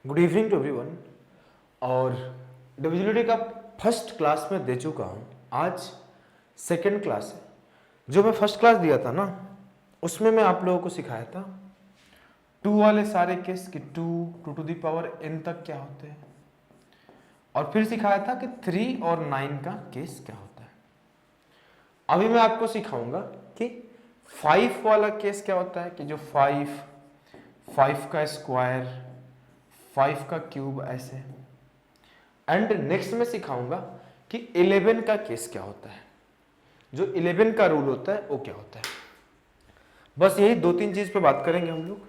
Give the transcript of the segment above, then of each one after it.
Good evening to everyone. और divisibility का first class में दे चुका हूँ। आज सेकंड क्लास है। जो मैं फर्स्ट क्लास दिया था ना, उसमें मैं आप लोगों को सिखाया था टू वाले सारे केस कि two to the power n तक क्या होते हैं, और फिर सिखाया था कि 3 और 9 का केस क्या होता है। अभी मैं आपको सिखाऊंगा कि 5 वाला केस क्या होता है, कि जो 5 का स्क्वायर, 5 का क्यूब, ऐसे। एंड नेक्स्ट में सिखाऊंगा कि 11 का केस क्या होता है, जो 11 का रूल होता है वो क्या होता है। बस यही 2-3 चीज पे बात करेंगे हम लोग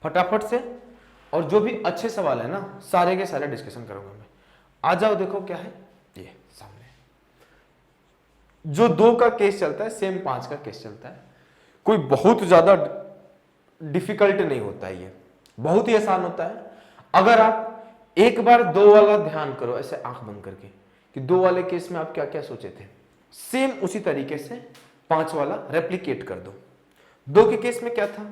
फटाफट से, और जो भी अच्छे सवाल है ना सारे के सारे डिस्कशन करूंगा मैं। आ जाओ, देखो क्या है ये सामने। जो 2 का केस चलता है सेम 5 का केस चलता है। कोई बहुत ज्यादा डिफिकल्ट नहीं होता है, ये बहुत ही आसान होता है। अगर आप एक बार 2 वाला ध्यान करो ऐसे आंख बंद करके कि 2 वाले केस में आप क्या क्या सोचे थे, सेम उसी तरीके से 5 वाला रेप्लिकेट कर दो। 2 के केस में क्या था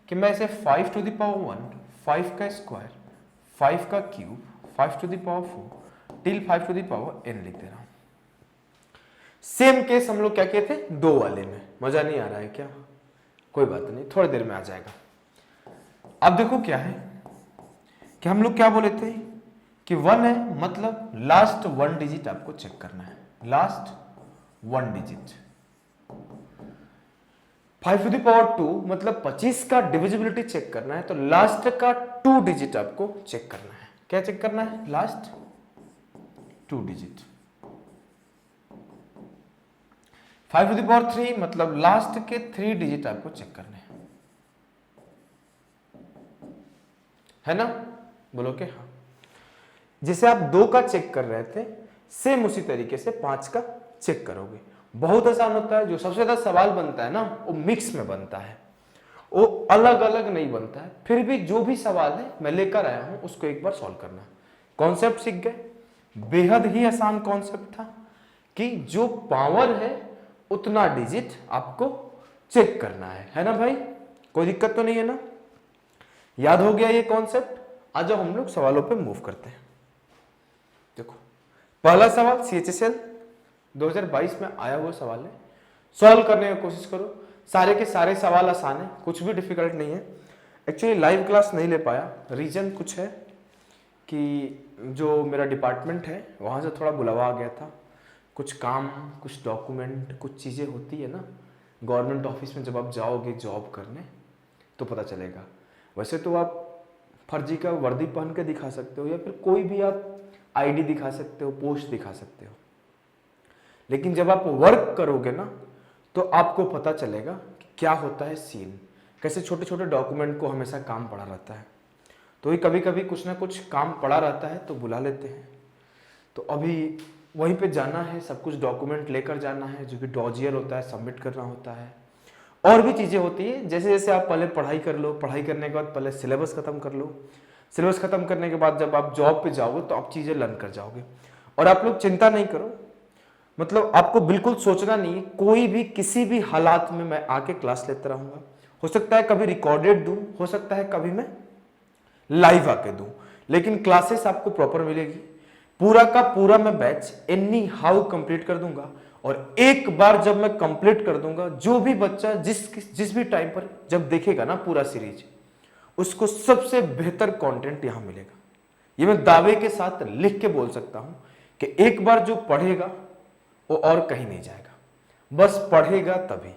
कि मैं इसे 5 टू द पावर 1, 5 का स्क्वायर, 5 का cube, 5 to the power 4 till 5 to the power n लिख दे रहा हूं। सेम केस हम लोग क्या किए थे 2 वाले में। मजा नहीं आ रहा है क्या? कोई बात नहीं, थोड़ी देर में आ जाएगा। अब देखो क्या है कि हम लोग क्या बोले थे कि 1 है, मतलब लास्ट 1 डिजिट आपको चेक करना है। Last 1 digit. 5 to the power 2 मतलब 25 का डिविजिबिलिटी चेक करना है, तो लास्ट का 2 डिजिट आपको चेक करना है। क्या चेक करना है? Last 2 digit. 5 to the power 3 मतलब लास्ट के 3 डिजिट आपको चेक करने हैं, है ना? बोलो के हाँ। जिसे आप 2 का चेक कर रहे थे सेम उसी तरीके से 5 का चेक करोगे। बहुत आसान होता है। जो सबसे ज्यादा सवाल बनता है ना वो मिक्स में बनता है, वो अलग अलग नहीं बनता है। फिर भी जो भी सवाल है मैं लेकर आया हूं उसको एक बार सॉल्व करना। कॉन्सेप्ट सीख गए। बेहद ही आसान कॉन्सेप्ट था कि जो पावर है उतना डिजिट आपको चेक करना है ना भाई? कोई दिक्कत तो नहीं है ना? याद हो गया ये कॉन्सेप्ट? आज हम लोग सवालों पे मूव करते हैं। देखो पहला सवाल CHSL 2022 में आया हुआ सवाल है। सॉल्व करने की कोशिश करो। सारे के सारे सवाल आसान है, कुछ भी डिफिकल्ट नहीं है। एक्चुअली लाइव क्लास नहीं ले पाया, रीजन कुछ है कि जो मेरा डिपार्टमेंट है वहाँ से थोड़ा बुलावा आ गया था। कुछ काम, कुछ डॉक्यूमेंट, कुछ चीज़ें होती है ना गवर्नमेंट ऑफिस में। जब आप जाओगे जॉब करने तो पता चलेगा। वैसे तो आप फर्जी का वर्दी पहन के दिखा सकते हो, या फिर कोई भी आप आईडी दिखा सकते हो, पोस्ट दिखा सकते हो, लेकिन जब आप वर्क करोगे ना तो आपको पता चलेगा कि क्या होता है सीन, कैसे छोटे छोटे डॉक्यूमेंट को हमेशा काम पड़ा रहता है। तो ये कभी कभी कुछ ना कुछ काम पड़ा रहता है तो बुला लेते हैं। तो अभी वहीं पे जाना है, सब कुछ डॉक्यूमेंट लेकर जाना है, जो भी डॉजियर होता है सबमिट करना होता है, और भी चीज़ें होती है। जैसे जैसे आप पहले पढ़ाई कर लो, पढ़ाई करने के बाद पहले सिलेबस खत्म कर लो, सिलेबस खत्म करने के बाद जब आप जॉब पे जाओगे तो आप चीज़ें लर्न कर जाओगे। और आप लोग चिंता नहीं करो, मतलब आपको बिल्कुल सोचना नहीं है। कोई भी किसी भी हालात में मैं आके क्लास लेता रहूंगा। हो सकता है कभी रिकॉर्डेड दूं, हो सकता है कभी मैं लाइव आके दूं, लेकिन क्लासेस आपको प्रॉपर मिलेगी। पूरा का पूरा मैं बैच एनी हाउ कंप्लीट कर दूंगा। और एक बार जब मैं कंप्लीट कर दूंगा, जो भी बच्चा जिस भी टाइम पर जब देखेगा ना पूरा सीरीज, उसको सबसे बेहतर कंटेंट यहां मिलेगा। ये मैं दावे के साथ लिख के बोल सकता हूं कि एक बार जो पढ़ेगा वो और कहीं नहीं जाएगा। बस पढ़ेगा तभी।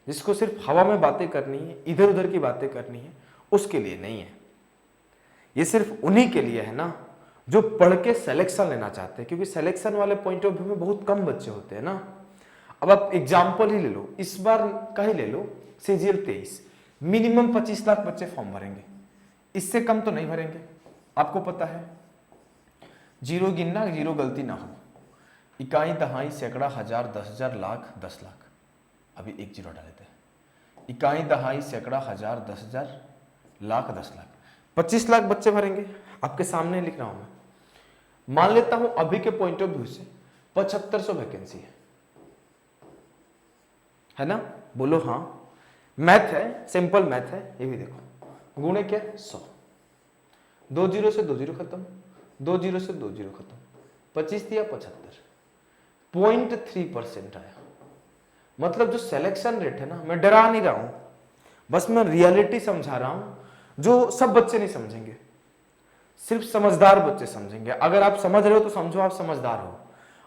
जिसको सिर्फ हवा में बातें करनी है, इधर उधर की बातें करनी है, उसके लिए नहीं है। ये सिर्फ उन्हीं के लिए है ना जो पढ़ के सिलेक्शन लेना चाहते हैं, क्योंकि सिलेक्शन वाले पॉइंट ऑफ व्यू में बहुत कम बच्चे होते हैं ना। अब आप एग्जाम्पल ही ले लो, इस बार का ही ले लो, CGL 23 मिनिमम 25 लाख बच्चे फॉर्म भरेंगे, इससे कम तो नहीं भरेंगे। आपको पता है, जीरो गिनना, जीरो गलती ना हो। इकाई, दहाई, सैकड़ा, हजार, 10,000, लाख, 10 लाख। अभी एक जीरो डाल देते हैं। इकाई, दहाई, सैकड़ा, हजार, 10,000, लाख, 10 लाख। 25 लाख बच्चे भरेंगे। आपके सामने लिख रहा हूं मैं। मान लेता हूं अभी के पॉइंट ऑफ व्यू से 7500 वैकेंसी है ना? बोलो हाँ। मैथ है, सिंपल मैथ है। ये भी देखो, गुणे क्या 100, 2 जीरो से 2 जीरो खत्म, 2 जीरो से 2 जीरो खत्म, 25 दिया 75, 0.3% आया। मतलब जो सिलेक्शन रेट है ना, मैं डरा नहीं रहा हूं, बस मैं रियलिटी समझा रहा हूं जो सब बच्चे नहीं समझेंगे, सिर्फ समझदार बच्चे समझेंगे। अगर आप समझ रहे हो तो समझो आप समझदार हो,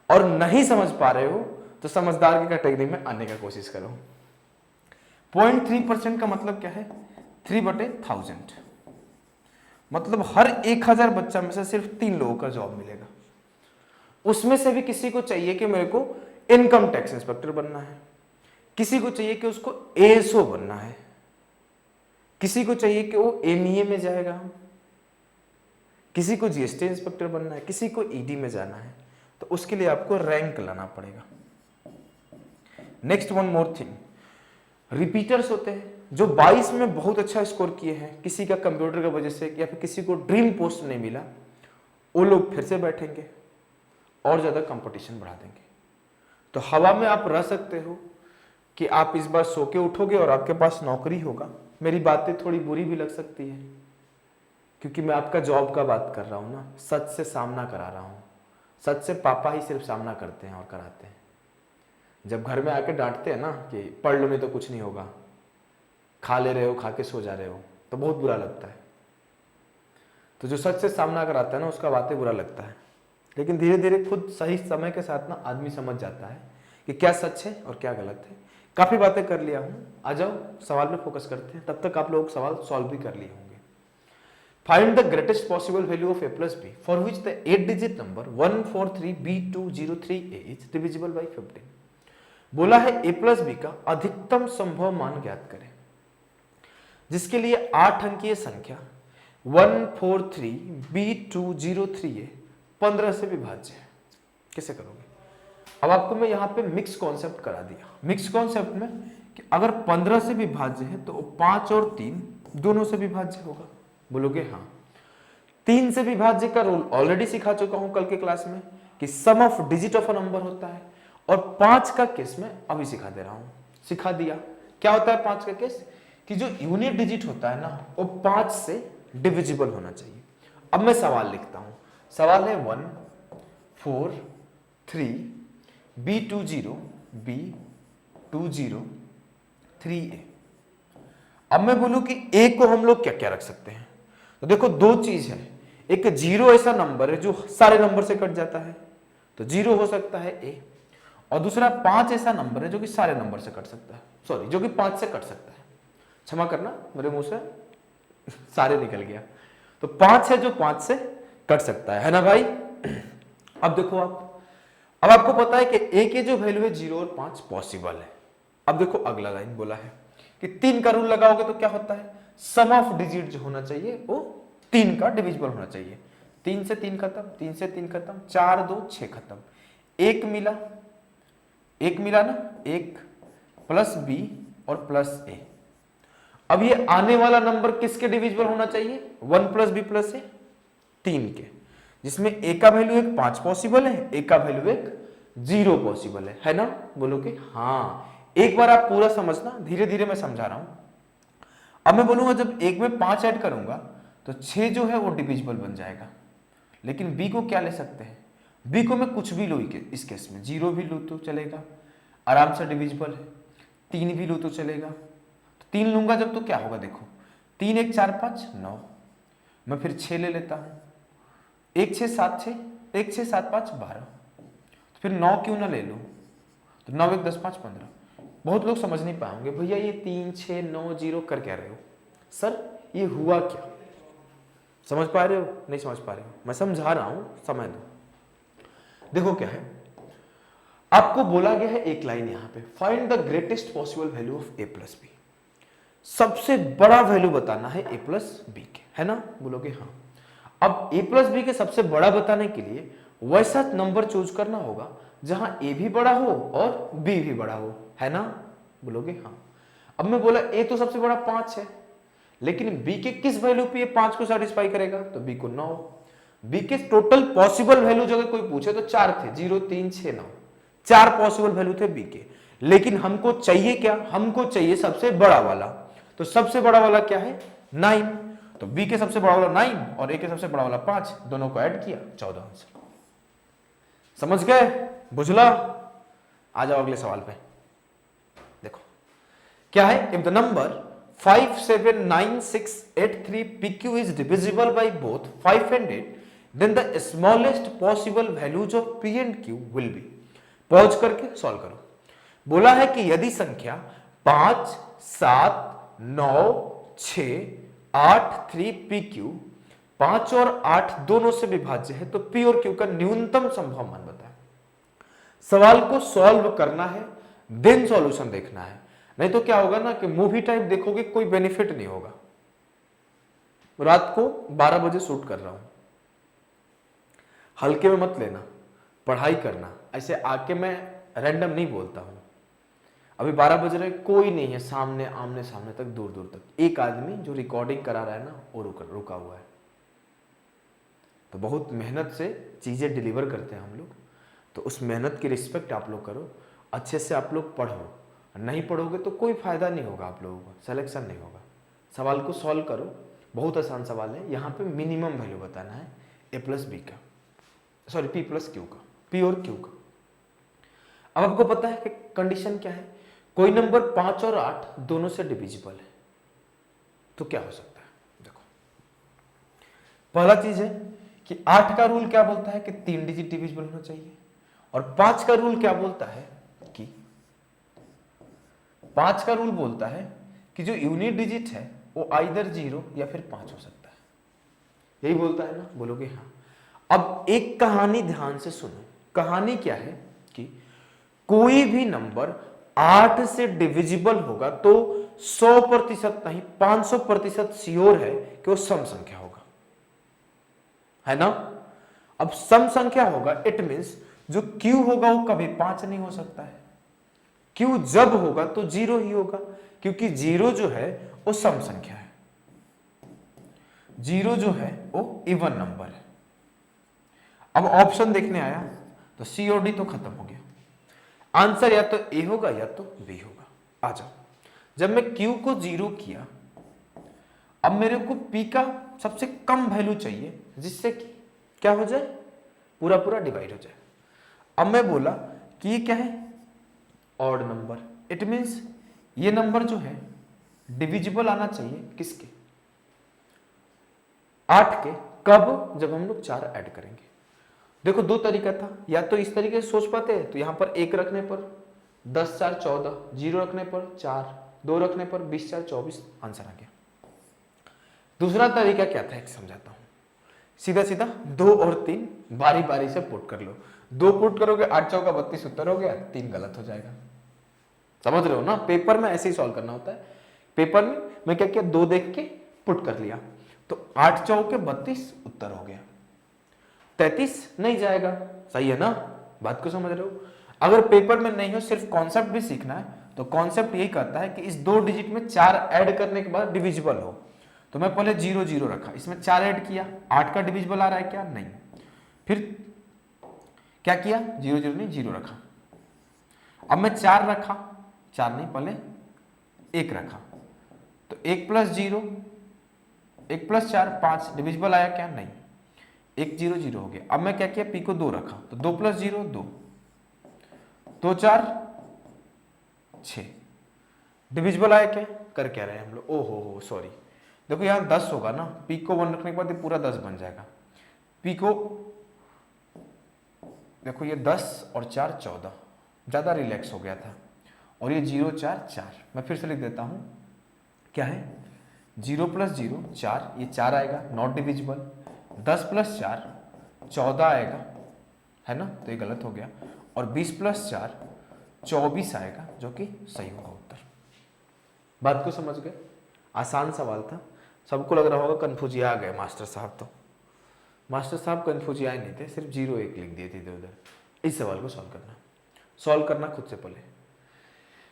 और नहीं समझ पा रहे हो तो समझदार की कैटेगरी में आने का कोशिश करो। 0.3% का मतलब क्या है? 3/1000। मतलब हर 1000 बच्चा में से सिर्फ 3 लोगों का जॉब मिलेगा। उसमें से भी किसी को चाहिए कि मेरे को इनकम टैक्स इंस्पेक्टर बनना है, किसी को चाहिए कि उसको एएसओ बनना है, किसी को चाहिए कि वो एमईए में जाएगा, किसी को जीएसटी इंस्पेक्टर बनना है, किसी को ईडी में जाना है। तो उसके लिए आपको रैंक लाना पड़ेगा। Next one more thing, repeaters होते हैं जो 22 में बहुत अच्छा स्कोर किए हैं, किसी का कंप्यूटर की वजह से या फिर किसी को ड्रीम पोस्ट नहीं मिला, वो लोग फिर से बैठेंगे और ज्यादा कंपटीशन बढ़ा देंगे। तो हवा में आप रह सकते हो कि आप इस बार सो के उठोगे और आपके पास नौकरी होगा। मेरी बातें थोड़ी बुरी भी लग सकती है क्योंकि मैं आपका जॉब का बात कर रहा हूं ना, सच से सामना करा रहा हूं। सच से पापा ही सिर्फ सामना करते हैं और कराते हैं। जब घर में आके डांटते हैं ना कि पढ़ लो नहीं तो कुछ नहीं होगा, खा ले रहे हो, खा के सो जा रहे हो, तो बहुत बुरा लगता है। तो जो सच से सामना कराता है ना, उसका बातें बुरा लगता है, लेकिन धीरे धीरे खुद सही समय के साथ ना आदमी समझ जाता है कि क्या सच है और क्या गलत है। काफी बातें कर लिया हूं, आ जाओ सवाल पे फोकस करते हैं। तब तक आप लोग सवाल सॉल्व भी कर लिए होंगे। Find the greatest possible value of a plus b for which the 8-digit number 143b203a is divisible by 15। बोला है a plus b का अधिकतम संभव मान ज्ञात करें, जिसके लिए 8 अंकीय संख्या 143b203a 15 से विभाज्य है। कैसे करोगे? अब आपको मैं यहाँ पे मिक्स कॉन्सेप्ट करा दिया। मिक्स कॉन्सेप्ट में कि अगर 15 से विभाज्य है तो 5 और 3 दोनों से विभाज्य होगा। बोलोगे हाँ। 3 से विभाज्य का रूल ऑलरेडी सिखा चुका हूं कल के क्लास में कि sum of digit of a number होता है, और 5 का केस में अभी सिखा दे रहा हूं। सिखा दिया क्या होता है 5 का केस, कि जो यूनिट डिजिट होता है ना, वो 5 से डिविजिबल होना चाहिए। अब मैं सवाल लिखता हूं। सवाल है 143b20b203a। अब मैं बोलूं कि a को हम लोग क्या क्या रख सकते हैं, तो देखो दो चीज है। एक 0 ऐसा नंबर है जो सारे नंबर से कट जाता है, तो 0 हो सकता है a, और दूसरा 5 ऐसा नंबर है जो कि सारे नंबर से कट सकता है, सॉरी जो कि 5 से कट सकता है। क्षमा करना, मेरे मुंह से सारे निकल गया। तो 5 है जो 5 से कट सकता है ना भाई। अब देखो अब आपको पता है कि a की जो वैल्यू है 0 और 5 पॉसिबल है। अब देखो अगला लाइन बोला है कि 3 का रूल लगाओगे तो क्या होता है, सम ऑफ डिजिट जो होना चाहिए वो 3 का डिविजिबल होना चाहिए। 3 से 3 खत्म, 3 से 3 खत्म, 4 2 6 खत्म, 1 मिला ना, 1 प्लस b और प्लस a। अब ये आने वाला नंबर किसके डिविजिबल होना चाहिए, 1 प्लस b प्लस a, 3 के, जिसमें a का वैल्यू एक 5 पॉसिबल है, a का वैल्यू एक 0 पॉसिबल है ना। बोलोगे हाँ। एक बार आप पूरा समझना, धीरे धीरे मैं समझा रहा हूं। अब मैं बोलूंगा जब 1 में 5 ऐड करूंगा तो 6 जो है वो डिविजिबल बन जाएगा। लेकिन b को क्या ले सकते हैं, b को मैं कुछ भी लूँ इस केस में, 0 भी लूँ तो चलेगा, आराम से डिविजिबल है। 3 भी लूँ तो चलेगा, तो 3 लूंगा जब तो क्या होगा, देखो 3 1 4 5 9, मैं फिर 6 ले लेता हूं, 1 6 7 6, 1 6 7 5 12, तो फिर 9 क्यों ना ले लूं, तो 9 1 10 5 15। बहुत लोग समझ नहीं पाएंगे भैया ये 3 6 9 0 कर क्या रहे हो सर, ये हुआ क्या, समझ पा रहे हो नहीं समझ पा रहे हो, मैं समझा रहा हूं, समय दो। देखो क्या है, आपको बोला गया है एक लाइन यहां पे, find the greatest possible value of a plus B. सबसे बड़ा वैल्यू बताना है a प्लस बी के, है ना। बोलोगे हाँ। अब a प्लस बी के सबसे बड़ा बताने के लिए वैसा नंबर चूज करना होगा जहां a भी बड़ा हो और b भी बड़ा हो, है ना। बोलोगे हाँ। अब मैं बोला a तो सबसे बड़ा 5 है, लेकिन b के किस वैल्यू पे ये 5 को सेटिस्फाई करेगा, तो b को 9। b के टोटल पॉसिबल वैल्यू अगर कोई पूछे तो 4 थे, 0 3 6 9, 4 पॉसिबल वैल्यू थे b के। लेकिन हमको चाहिए क्या, हमको चाहिए सबसे बड़ा वाला, तो सबसे बड़ा वाला क्या है 9। तो बी के सबसे बड़ा वाला 9 और ए के सबसे बड़ा वाला 5, दोनों को ऐड किया 14 आंसर। समझ गए? बुझला? आ जाओ अगले सवाल पे। देखो क्या है, if the number 579683 PQ is divisible by both 5 and 8, then the smallest possible values of P and Q will be। Pause करके सॉल्व करो। बोला है कि यदि संख्या 5, 7, 9, 6, 8, 3 PQ 5 और 8 दोनों से विभाज्य है तो P और Q का न्यूनतम संभव मान बताए। सवाल को सॉल्व करना है, देन सॉल्यूशन देखना है, नहीं तो क्या होगा ना कि मूवी टाइप देखोगे, कोई बेनिफिट नहीं होगा। रात को 12 बजे शूट कर रहा हूं, हल्के में मत लेना, पढ़ाई करना। ऐसे आके मैं रैंडम नहीं बोलता हूं। अभी 12 बज रहे, कोई नहीं है सामने, आमने सामने तक, दूर दूर तक। एक आदमी जो रिकॉर्डिंग करा रहा है ना, वो रुका हुआ है। तो बहुत मेहनत से चीजें डिलीवर करते हैं हम लोग, तो उस मेहनत की रिस्पेक्ट आप लोग करो, अच्छे से आप लोग पढ़ो। नहीं पढ़ोगे तो कोई फायदा नहीं होगा, आप लोगों का सिलेक्शन नहीं होगा। सवाल को सॉल्व करो, बहुत आसान सवाल है। यहाँ पे मिनिमम वैल्यू बताना है a प्लस बी का, सॉरी p प्लस क्यू का, p और q का। अब आपको पता है कि कंडीशन क्या है, कोई नंबर 5 और 8 दोनों से डिविजिबल है, तो क्या हो सकता है? देखो पहला चीज है कि 8 का रूल क्या बोलता है कि 3 डिजिट डिविजिबल होना चाहिए, और 5 का रूल क्या बोलता है कि 5 का रूल बोलता है कि जो यूनिट डिजिट है वो आइदर 0 या फिर 5 हो सकता है। यही बोलता है ना? बोलोगे हाँ। अब एक कहानी ध्यान से सुनो। कहानी क्या है कि कोई भी नंबर 8 से डिविजिबल होगा तो 100% नहीं, 500% श्योर है कि वो सम संख्या होगा, है ना? अब सम संख्या होगा, इट मींस जो Q होगा वो कभी 5 नहीं हो सकता है। Q जब होगा तो 0 ही होगा, क्योंकि 0 जो है वो सम संख्या है, 0 जो है वो इवन नंबर है। अब ऑप्शन देखने आया तो C और D तो खत्म हो गया, आंसर या तो A होगा या तो B होगा। आ जाओ, जब मैं Q को 0 किया, अब मेरे को P का सबसे कम वैल्यू चाहिए, जिससे कि क्या हो जाए, पूरा पूरा डिवाइड हो जाए। अब मैं बोला कि ये क्या है, ऑड नंबर, इट मींस ये नंबर जो है डिविजिबल आना चाहिए किसके, 8 के। कब? जब हम लोग 4 ऐड करेंगे। देखो दो तरीका था, या तो इस तरीके से सोच पाते हैं, तो यहां पर 1 रखने पर 10 4 14, 0 रखने पर 4, 2 रखने पर 20 4 24, आंसर आ गया। दूसरा तरीका क्या था, एक समझाता हूं। सीधा सीधा 2 और 3 बारी बारी से पुट कर लो। 2 पुट करोगे 8 चौका 32 उत्तर हो गया, 3 गलत हो जाएगा। समझ रहे हो ना? पेपर में ऐसे ही सॉल्व करना होता है। पेपर में मैं क्या किया, 2 देख के पुट कर लिया, तो 8 चौके 32 उत्तर हो गया, 33 नहीं जाएगा। सही है ना? बात को समझ रहे हो? अगर पेपर में नहीं हो, सिर्फ कॉन्सेप्ट भी सीखना है, तो कॉन्सेप्ट यही कहता है कि इस 2 डिजिट में 4 ऐड करने के बाद डिविजिबल हो। तो मैं पहले 0 0 रखा, इसमें 4 ऐड किया, 8 का डिविजिबल आ रहा है क्या? नहीं। फिर क्या किया, 0 0 नहीं, 0 रखा। अब मैं 4 रखा, 4 नहीं, पहले 1 रखा, तो 1 प्लस 0, 1 प्लस 4 5, डिविजिबल आया क्या? नहीं। 1 0 0 हो गया। अब मैं क्या किया, P को 2 रखा, तो 2 प्लस 0 2, 2 4 6, डिविजिबल आया क्या? कर क्या रहे हैं हम लोग, ओ हो सॉरी, देखो यहाँ 10 होगा ना, P को 1 रखने के बाद ये पूरा 10 बन जाएगा। P को देखो ये 10 और 4 14, ज़्यादा रिलैक्स हो गया था, और ये 0 4 4, मैं फिर से लिख देता हूँ, क्या है, 0 प्लस 0 4, ये 4 आएगा, नॉट डिविजिबल। 10 प्लस 4 14 आएगा, है ना? तो ये गलत हो गया। और 20 प्लस 4 24 आएगा, जो कि सही होगा उत्तर। बात को समझ गए? आसान सवाल था। सबको लग रहा होगा कन्फ्यूजिया आ गए मास्टर साहब, तो मास्टर साहब कन्फ्यूजिया नहीं थे, सिर्फ 0 1 लिख दिए थे इधर उधर। इस सवाल को सॉल्व करना खुद से पहले।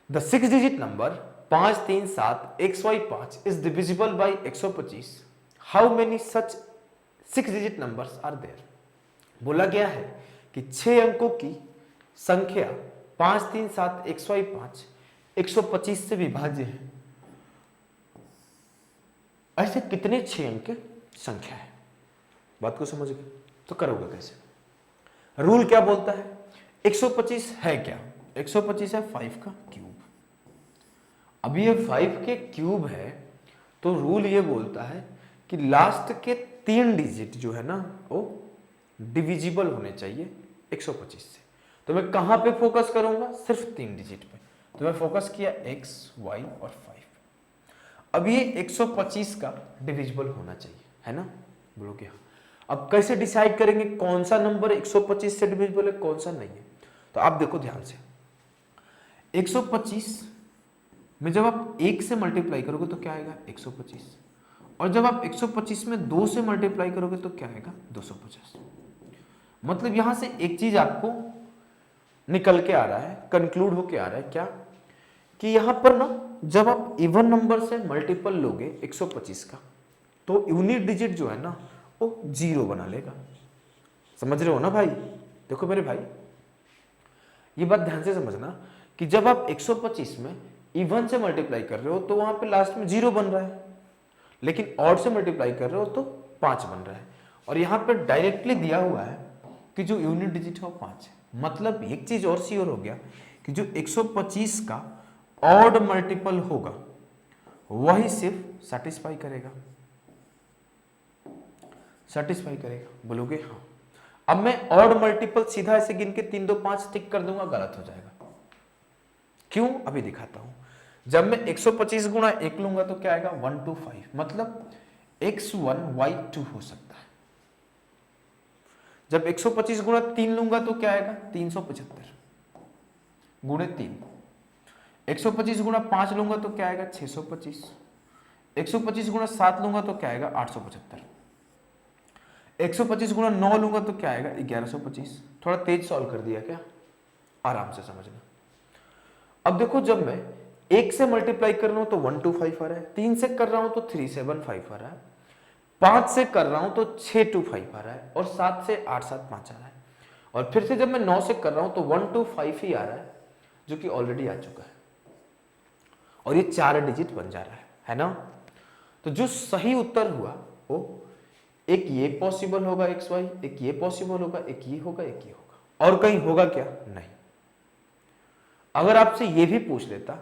The 6 digit number 5 3 7 XY 5 is divisible by 125। How many such 6 digit numbers are there. बोला गया है कि 6 अंकों की संख्या 5 3 7 XY 5 125 से विभाज्य है। ऐसे कितने 6 अंक की संख्या है? बात को समझ गए? तो करोगे कैसे? रूल क्या बोलता है? 125 है क्या? 125 है 5 का क्यूब। अब ये 5 के क्यूब है तो रूल ये बोलता है कि लास्ट के 3 डिजिट जो है ना वो डिविजिबल होने चाहिए 125 से। तो मैं कहां पे फोकस करूंगा? सिर्फ 3 डिजिट पे। तो मैं फोकस किया x, y और 5। अब ये 125 का डिविजिबल होना चाहिए, है ना? बोलोगे हाँ। अब कैसे डिसाइड करेंगे कौन सा नंबर 125 से डिविजिबल है, कौन सा नहीं है? तो आप देखो ध्यान से, 125 में जब आप 1 से मल्टीप्लाई करोगे तो क्या आएगा? 125। और जब आप 125 में 2 से मल्टीप्लाई करोगे तो क्या आएगा? 250। मतलब यहां से एक चीज आपको निकल के आ रहा है, कंक्लूड होके आ रहा है क्या? कि यहां पर ना जब आप इवन नंबर से मल्टीपल लोगे 125 का तो यूनिट डिजिट जो है ना वो 0 बना लेगा। समझ रहे हो ना भाई? देखो मेरे भाई, ये बात ध्यान से समझना कि जब आप 125 में इवन से मल्टीप्लाई कर रहे हो तो वहां पे लास्ट में 0 बन रहा है, लेकिन ऑड से मल्टीप्लाई कर रहे हो तो 5 बन रहा है। और यहां पे डायरेक्टली दिया हुआ है कि जो यूनिट डिजिट है वो 5 है। मतलब एक चीज और श्योर हो गया कि जो 125 का ऑड मल्टीपल होगा वही सिर्फ सेटिस्फाई करेगा। सेटिस्फाई करेगा, बोलोगे हाँ। अब मैं ऑड मल्टीपल सीधा ऐसे गिन के 3 2 5 टिक कर दूंगा, गलत हो जाएगा। क्यों? अभी दिखाता हूं। जब मैं 125 गुणा 1 लूंगा तो क्या आएगा? 125। मतलब x1 y2 हो सकता है। जब 125 गुणा 3 लूंगा तो क्या आएगा? 375 गुणे 3। 125 गुणा 5 लूंगा तो क्या आएगा? 625। 125 गुणा 7 लूंगा तो क्या आएगा? 875। 125 गुणा 9 लूंगा तो क्या आएगा? 1125। थोड़ा तेज सॉल्व कर दिया क्या? आराम से समझना। अब देखो, जब मैं 1 से मल्टीप्लाई कर रहा हूं तो 125 आ रहा है, 3 से कर रहा हूं तो 375 आ रहा है, 5 से कर रहा हूं तो 625 आ रहा है, और 7 से 875 आ रहा है, और फिर से जब मैं 9 से कर रहा हूं तो 125 ही आ रहा है, जो कि ऑलरेडी आ चुका है, और ये 4 डिजिट बन जा रहा है ना? तो जो सही उत्तर हुआ वो एक ये पॉसिबल होगा XY, एक ये पॉसिबल होगा, एक ये होगा, एक ये होगा, और कहीं होगा क्या? नहीं। अगर आपसे ये भी पूछ लेता,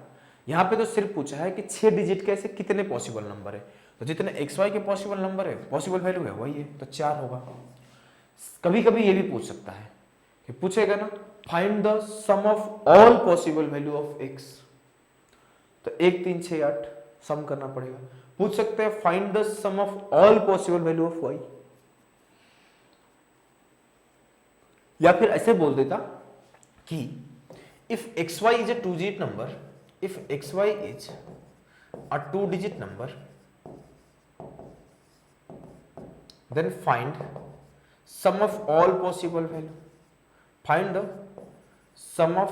यहां पे तो सिर्फ पूछा है कि 6 डिजिट के ऐसे कितने पॉसिबल नंबर है, तो जितने XY के पॉसिबल नंबर है, पॉसिबल वैल्यू है वही है, तो 4 होगा। कभी कभी ये भी पूछ सकता है कि पूछेगा ना, find the sum of all possible value of x, तो 1 3 6 8 सम करना पड़ेगा। पूछ सकते हैं find the sum of all possible value of y, या फिर ऐसे बोल देता कि if xy is a 2-digit number, if xy is a 2-digit number, then find sum of all possible value, find the sum of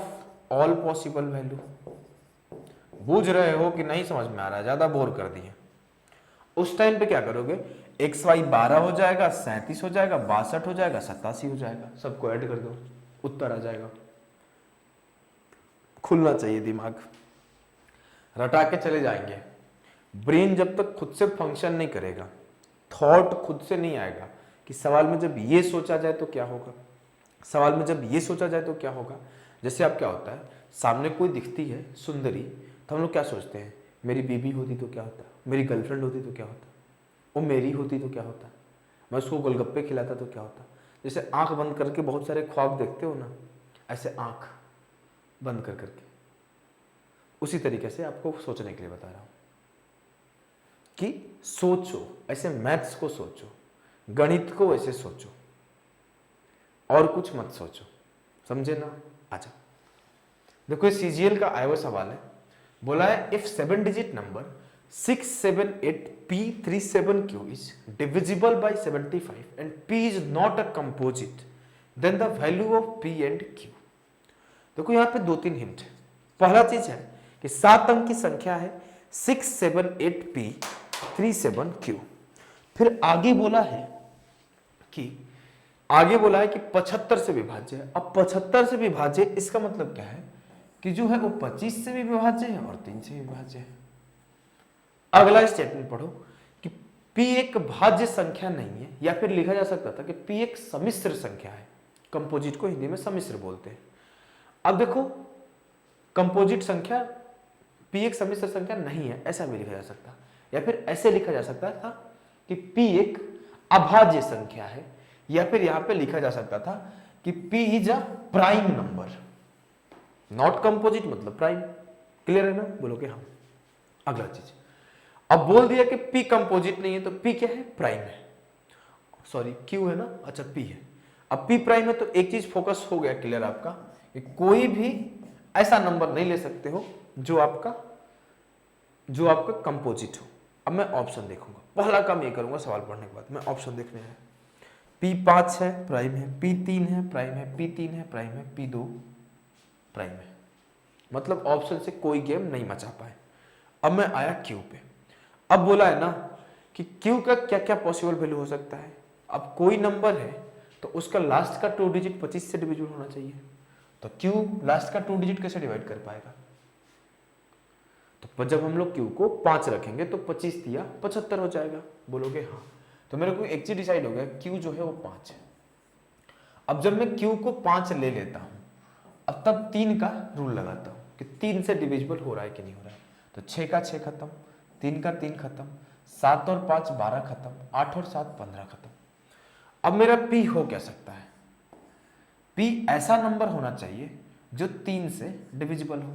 all possible value। बूझ रहे हो कि नहीं समझ में आ रहा है, ज्यादा बोर कर दिए, उस टाइम पे क्या करोगे? xy 12 हो जाएगा, 37 हो जाएगा, 62 हो जाएगा, 87 हो जाएगा, सबको ऐड कर दो, उत्तर आ जाएगा। खुलना चाहिए दिमाग, रटा के चले जाएंगे। ब्रेन जब तक खुद से फंक्शन नहीं करेगा, थॉट खुद से नहीं आएगा कि सवाल में जब ये सोचा जाए तो क्या होगा, सवाल में जब ये सोचा जाए तो क्या होगा। जैसे आप क्या होता है, सामने कोई दिखती है सुंदरी, तो हम लोग क्या सोचते हैं? मेरी बीबी होती तो क्या होता, मेरी गर्लफ्रेंड होती तो क्या होता, वो मेरी होती तो क्या होता, मैं उसको गोलगप्पे खिलाता तो क्या होता। जैसे आंख बंद करके बहुत सारे ख्वाब देखते हो ना, ऐसे आंख बंद कर करके, उसी तरीके से आपको सोचने के लिए बता रहा हूं कि सोचो, ऐसे मैथ्स को सोचो, गणित को ऐसे सोचो, और कुछ मत सोचो, समझे ना? अच्छा देखो, ये CGL का आया हुआ सवाल है, बोला है if 7 digit number 678P37Q is divisible by 75 and P is not a composite, then the value of P and Q। देखो यहाँ पे 2-3 हिंट है। पहला चीज है कि 7 अंक की संख्या है 678P37Q। फिर आगे बोला है कि 75 से विभाज्य है। अब 75 से विभाज्य, इसका मतलब क्या है कि जो है वो 25 से भी विभाज्य है और 3 से भी विभाज्य है। अगला स्टेटमेंट पढ़ो कि p एक भाज्य संख्या नहीं है, या फिर लिखा जा सकता था कि p एक सम्मिश्र संख्या है। कंपोजिट को हिंदी में सम्मिश्र बोलते हैं। अब देखो, कंपोजिट संख्या p एक सम्मिश्र संख्या नहीं है, ऐसा भी लिखा जा सकता, या फिर ऐसे लिखा जा सकता था कि p एक अभाज्य संख्या है, या फिर यहां पे लिखा जा सकता था कि p is a prime number. Not composite मतलब प्राइम। क्लियर है ना? बोलो कि हाँ। अगला चीज, अब बोल दिया कि p कंपोजिट नहीं है, तो p क्या है? प्राइम है। सॉरी, q है ना? अच्छा, p है। अब p प्राइम है तो एक चीज फोकस हो गया क्लियर आपका, कि कोई भी ऐसा नंबर नहीं ले सकते हो जो आपका कंपोजिट हो। अब मैं ऑप्शन देखूंगा, पहला काम ये करूंगा सवाल पढ़ने के बाद, मैं ऑप्शन देखने हैं। P5 है, प्राइम है। P3 है, प्राइम है। P3 है, प्राइम है। P2 प्राइम है। मतलब ऑप्शन से कोई गेम नहीं मचा पाए। अब मैं आया Q पे। अब बोला है ना कि Q का क्या क्या पॉसिबल वैल्यू हो सकता है। अब कोई नंबर है तो उसका लास्ट का 2 डिजिट 25 से डिविजिबल होना चाहिए, तो Q लास्ट का 2 डिजिट कैसे डिवाइड कर पाएगा? तो जब हम लोग Q को 5 रखेंगे तो 25 दिया 75 हो जाएगा। बोलोगे हाँ। तो मेरे को एक चीज डिसाइड हो गया, Q जो है वो 5 है। अब जब मैं Q को 5 ले लेता हूं, अब तब 3 का रूल लगाता हूं कि 3 से डिविजिबल हो रहा है कि नहीं हो रहा है। तो 6 का 6 खत्म, 3 का 3 खत्म, 7 और 5 12 खत्म, 8 और 7 15 खत्म। अब मेरा P हो क्या सकता है? P ऐसा नंबर होना चाहिए जो 3 से डिविजिबल हो।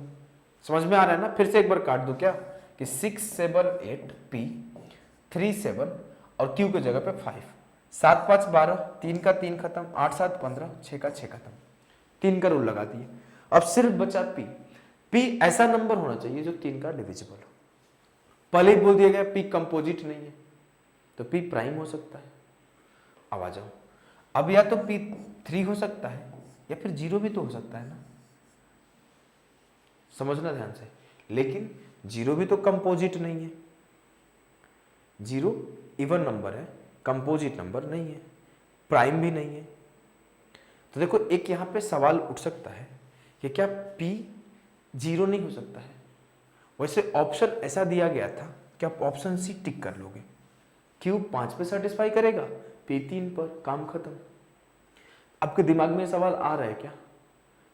समझ में आ रहा है ना? फिर से एक बार काट दो क्या, कि 6 7 8 P 3 7 और Q की जगह पे 5, 7 5 12, 3 का 3 खत्म, 8 7 15, 6 का 6 खत्म। 3 का रूल लगा दिए। अब सिर्फ बचा P। P ऐसा नंबर होना चाहिए जो 3 का डिविजिबल हो। पहले ही बोल दिया गया P कंपोजिट नहीं है, तो P प्राइम हो सकता है। अब आ जाओ, अब या तो P3 हो सकता है या फिर 0 भी तो हो सकता है ना। समझना ध्यान से, लेकिन 0 भी तो कंपोजिट नहीं है। 0 इवन नंबर है, कंपोजिट नंबर नहीं है, प्राइम भी नहीं है। तो देखो, एक यहां पे सवाल उठ सकता है कि क्या P 0 नहीं हो सकता है? वैसे ऑप्शन ऐसा दिया गया था कि आप ऑप्शन सी टिक कर लोगे। Q 5 पे सेटिस्फाई करेगा, P 3 पर, काम खत्म। आपके दिमाग में सवाल आ रहा है क्या?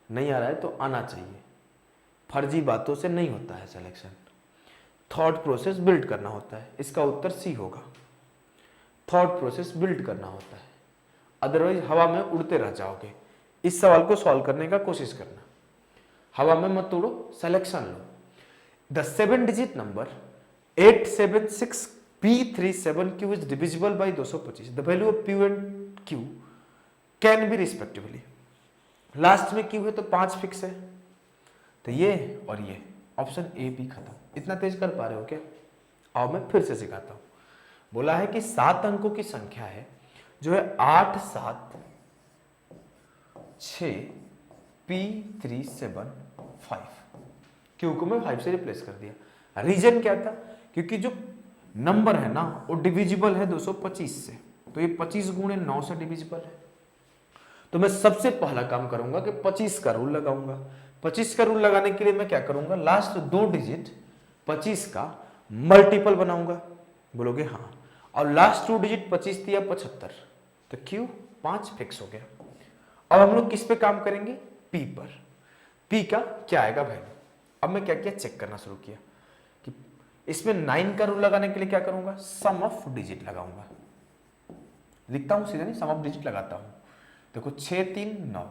नहीं आ रहा है तो आना चाहिए। फर्जी बातों से नहीं होता है सिलेक्शन, थॉट प्रोसेस बिल्ड करना होता है। इसका उत्तर सी होगा। थॉट प्रोसेस बिल्ड करना होता है, अदरवाइज हवा में उड़ते रह जाओगे। इस सवाल को सॉल्व करने का कोशिश करना, हवा में मत उड़ो, selection low. The 7 digit number 876 P37Q is divisible by 225. The value of P and Q can be respectively. Last में Q है तो 5 फिक्स है, तो ये और ये ऑप्शन ए बी खत्म। इतना तेज कर पा रहे हो क्या? आओ मैं फिर से सिखाता हूं। बोला है कि 7 अंकों की संख्या है जो है 8 7 6 P3 7 5। Q को मैं 5 से रिप्लेस कर दिया। रीजन क्या था? क्योंकि जो नंबर है ना वो डिविजिबल है 225 से, तो ये 25 गुणे 9 से डिविजिबल है। तो मैं सबसे पहला काम करूंगा कि 25 का रूल लगाऊंगा। 25 का रूल लगाने के लिए मैं क्या करूंगा? लास्ट 2 डिजिट 25 का मल्टीपल बनाऊंगा। बोलोगे हाँ। और लास्ट 2 डिजिट 25 दिया 75, तो Q 5 फिक्स हो गया। अब हम लोग किस पे काम करेंगे? P पर। P का क्या आएगा वैल्यू? अब मैं क्या किया? चेक करना शुरू किया कि इसमें 9 का रूल लगाने के लिए क्या करूंगा? सम ऑफ डिजिट लगाऊंगा। लिखता हूं सीधा, नहीं सम ऑफ डिजिट लगाता हूं। देखो 6 3 9,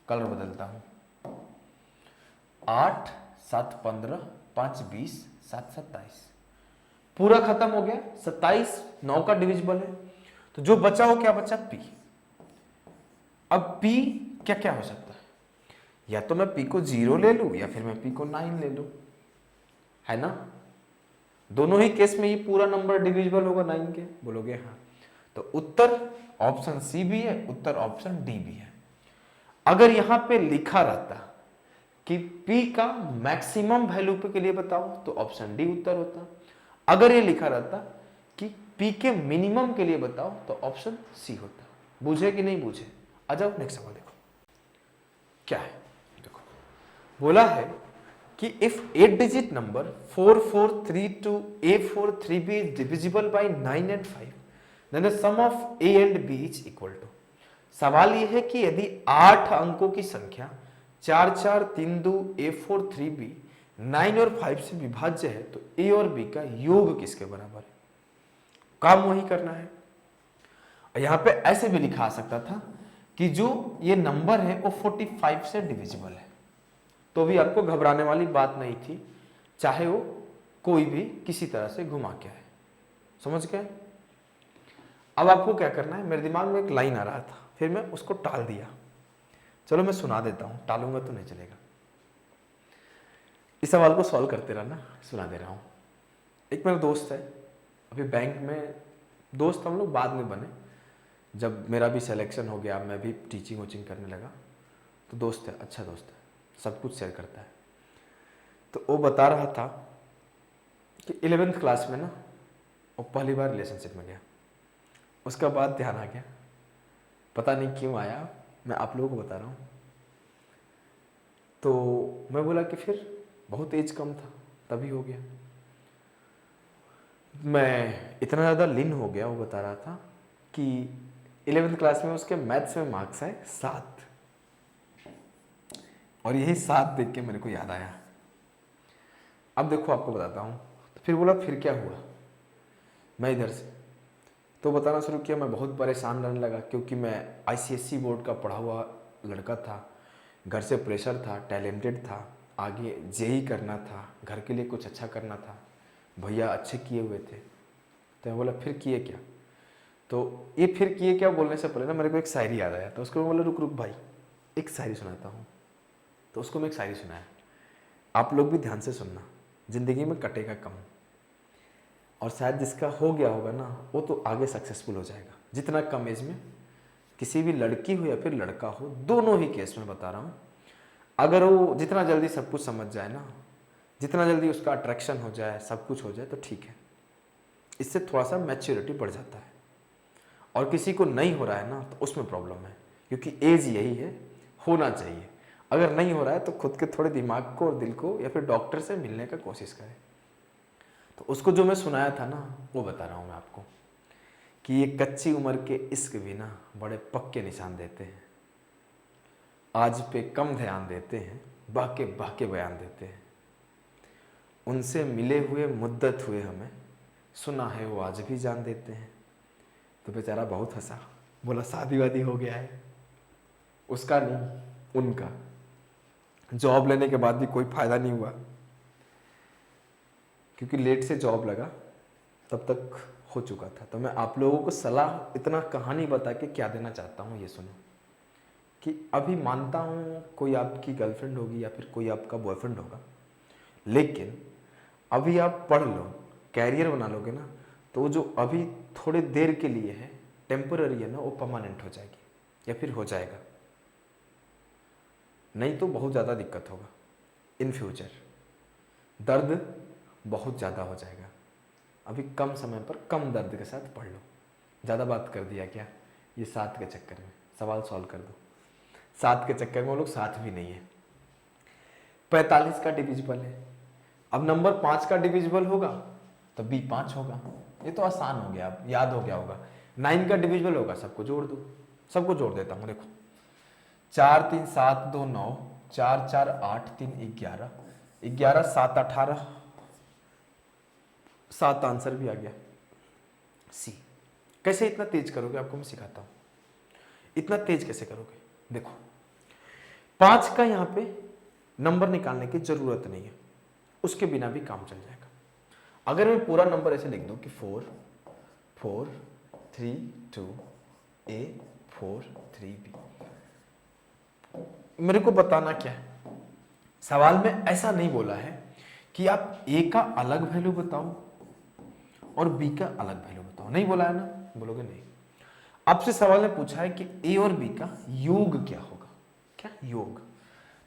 कलर बदलता हूं, 8 7 15 5 20 7 27, पूरा खत्म हो गया। 27 9 का डिविजिबल है, तो जो बचा वो क्या बचा? P। अब P क्या क्या हो सकता है? या तो मैं P को 0 ले लूं या फिर मैं P को 9 ले लूं, है ना। दोनों ही केस में ये पूरा नंबर डिविजिबल होगा 9 के। बोलोगे हाँ। तो उत्तर ऑप्शन सी भी है, उत्तर ऑप्शन डी भी है। अगर यहां पे लिखा रहता कि P का मैक्सिमम वैल्यू के लिए बताओ तो ऑप्शन डी उत्तर होता। अगर ये लिखा रहता कि P के मिनिमम के लिए बताओ तो ऑप्शन सी होता। बुझे कि नहीं बुझे? आ जाओ नेक्स्ट सवाल देखो क्या है। देखो बोला है कि if 8 digit number 4432A43B is divisible by 9 and 5, then the sum of A and B is equal to। सवाल यह है कि यदि 8 अंकों की संख्या 4432A43B 9 और 5 से विभाज्य है तो A और B का योग किसके बराबर है। काम वही करना है। यहां पे ऐसे भी लिखा आ सकता था कि जो ये नंबर है वो 45 से डिविजिबल है, तो भी आपको घबराने वाली बात नहीं थी, चाहे वो कोई भी किसी तरह से घुमा के आए। समझ गए। अब आपको क्या करना है, मेरे दिमाग में एक लाइन आ रहा था, फिर मैं उसको टाल दिया। चलो मैं सुना देता हूं, टालूंगा तो नहीं चलेगा। इस सवाल को सॉल्व करते रहना, सुना दे रहा हूं। एक मेरा दोस्त है, अभी बैंक में, दोस्त हम लोग बाद में बने, जब मेरा भी सिलेक्शन हो गया, मैं भी टीचिंग वोचिंग करने लगा, तो दोस्त है, अच्छा दोस्त है, सब कुछ शेयर करता है। तो वो बता रहा था कि 11th क्लास में ना वो पहली बार रिलेशनशिप में गया। उसका बाद ध्यान आ गया, पता नहीं क्यों आया, मैं आप लोगों को बता रहा हूँ। तो मैं बोला कि फिर बहुत एज कम था तभी हो गया। मैं इतना ज़्यादा लीन हो गया, वो बता रहा था कि 11th क्लास में उसके मैथ्स में मार्क्स आए 7, और यही 7 देख के मेरे को याद आया। अब देखो आपको बताता हूँ। तो फिर बोला फिर क्या हुआ, मैं इधर से तो बताना शुरू किया। मैं बहुत परेशान रहने लगा, क्योंकि मैं ICSE बोर्ड का पढ़ा हुआ लड़का था, घर से प्रेशर था, टैलेंटेड था, आगे JEE करना था, घर के लिए कुछ अच्छा करना था, भैया अच्छे किए हुए थे। तो मैं बोला फिर किए क्या। तो ये फिर किए क्या बोलने से पहले ना मेरे को एक शायरी याद आया। तो उसको मैं बोला रुक रुक भाई, एक शायरी सुनाता हूँ। तो उसको मैं एक शायरी सुनाया, आप लोग भी ध्यान से सुनना, ज़िंदगी में कटेगा कम, और शायद जिसका हो गया होगा ना वो तो आगे सक्सेसफुल हो जाएगा। जितना कम एज में, किसी भी लड़की हो या फिर लड़का हो, दोनों ही केस में बता रहा हूँ, अगर वो जितना जल्दी सब कुछ समझ जाए ना, जितना जल्दी उसका अट्रैक्शन हो जाए, सब कुछ हो जाए तो ठीक है। इससे थोड़ा सा मैच्योरिटी बढ़ जाता है। और किसी को नहीं हो रहा है ना तो उसमें प्रॉब्लम है, क्योंकि एज यही है, होना चाहिए। अगर नहीं हो रहा है तो खुद के थोड़े दिमाग को और दिल को या फिर डॉक्टर से मिलने का कोशिश करें। तो उसको जो मैं सुनाया था ना वो बता रहा हूँ मैं आपको, कि ये कच्ची उम्र के इश्क भी ना बड़े पक्के निशान देते हैं, आज पे कम ध्यान देते हैं, बहके बयान देते हैं, उनसे मिले हुए मुद्दत हुए हमें, सुना है वो आज भी जान देते हैं। तो बेचारा बहुत हंसा, बोला शादी वादी हो गया है। उसका नहीं, उनका। जॉब लेने के बाद भी कोई फायदा नहीं हुआ, क्योंकि लेट से जॉब लगा, तब तक हो चुका था। तो मैं आप लोगों को सलाह, इतना कहानी बता के क्या देना चाहता हूँ ये सुनो, कि अभी मानता हूँ कोई आपकी गर्लफ्रेंड होगी या फिर कोई आपका बॉयफ्रेंड होगा, लेकिन अभी आप पढ़ लो, कैरियर बना लोगे ना, तो जो अभी थोड़े देर के लिए है, टेम्पररी है ना, वो परमानेंट हो जाएगी या फिर हो जाएगा। नहीं तो बहुत ज़्यादा दिक्कत होगा इन फ्यूचर, दर्द बहुत ज़्यादा हो जाएगा। अभी कम समय पर कम दर्द के साथ पढ़ लो। ज़्यादा बात कर दिया क्या ये 7 के चक्कर में, सवाल सॉल्व कर दो। 7 के चक्कर में वो लोग 7 भी नहीं है। 45 का डिविजिबल है, अब नंबर 5 का डिविजिबल होगा तो B 5 होगा। ये तो आसान हो गया, अब याद हो गया होगा। 9 का डिविजिबल होगा, सबको जोड़ दो। सबको जोड़ देता हूँ, देखो 4 3 7 2 9, 4 4 8 3 11, 11 7 18, 7 आंसर भी आ गया C। कैसे इतना तेज करोगे, आपको मैं सिखाता हूँ। इतना तेज कैसे करोगे, देखो 5 का यहाँ पे नंबर निकालने की जरूरत नहीं है, उसके बिना भी काम चल जाएगा। अगर मैं पूरा नंबर ऐसे लिख दूं कि 4 4 3 2 A 4 3 B, मेरे को बताना क्या है, सवाल में ऐसा नहीं बोला है कि आप A का अलग वैल्यू बताओ और B का अलग वैल्यू बताओ, नहीं बोला है ना, बोलोगे नहीं। आपसे सवाल ने पूछा है कि A और B का योग क्या होगा, क्या योग,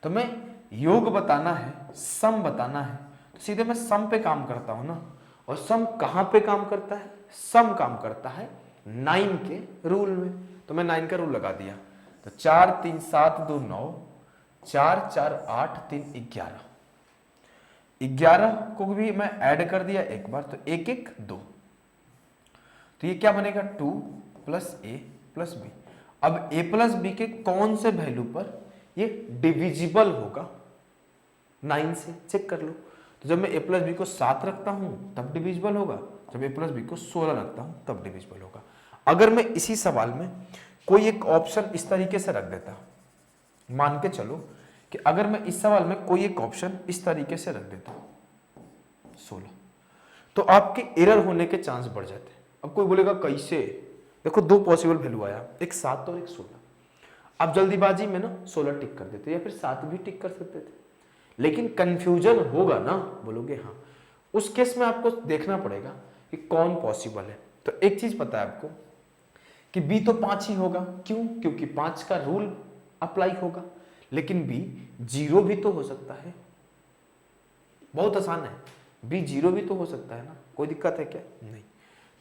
तो मैं योग बताना है, सम बताना है, तो सीधे मैं सम पे काम करता हूं ना। और सम कहां पे काम करता है, सम काम करता है 9 के रूल में, तो मैं 9 का रूल लगा दिया। तो 4 3 7 2 9, 4 4 8 3 11, 11 को भी मैं ऐड कर दिया एक बार, तो 1 1 2, तो ये क्या बनेगा 2 प्लस ए प्लस बी। अब ए प्लस बी के कौन से वैल्यू पर ये डिविजिबल होगा, 9 से चेक कर लो। तो जब मैं ए प्लस बी को 7 रखता हूं तब डिविजिबल होगा, जब ए प्लस बी को 16 रखता हूं तब डिविजिबल होगा। अगर मैं इसी सवाल में कोई एक ऑप्शन इस तरीके से रख देता, मान के चलो कि अगर मैं इस सवाल में कोई एक ऑप्शन इस तरीके से रख देता 16, तो आपके एरर होने के चांस बढ़ जाते। अब कोई बोलेगा कैसे, देखो दो पॉसिबल वैल्यू आया, एक 7 और एक 16। आप जल्दीबाजी में ना 16 टिक कर देते या फिर 7 भी टिक कर सकते थे, लेकिन कंफ्यूजन होगा ना, बोलोगे हाँ। उस केस में आपको देखना पड़ेगा कि कौन पॉसिबल है। तो एक चीज पता है आपको कि बी तो 5 ही होगा, क्यों? क्योंकि 5 का रूल अप्लाई होगा, लेकिन बी 0 भी तो हो सकता है, बहुत आसान है, बी 0 भी तो हो सकता है ना, कोई दिक्कत है क्या? नहीं।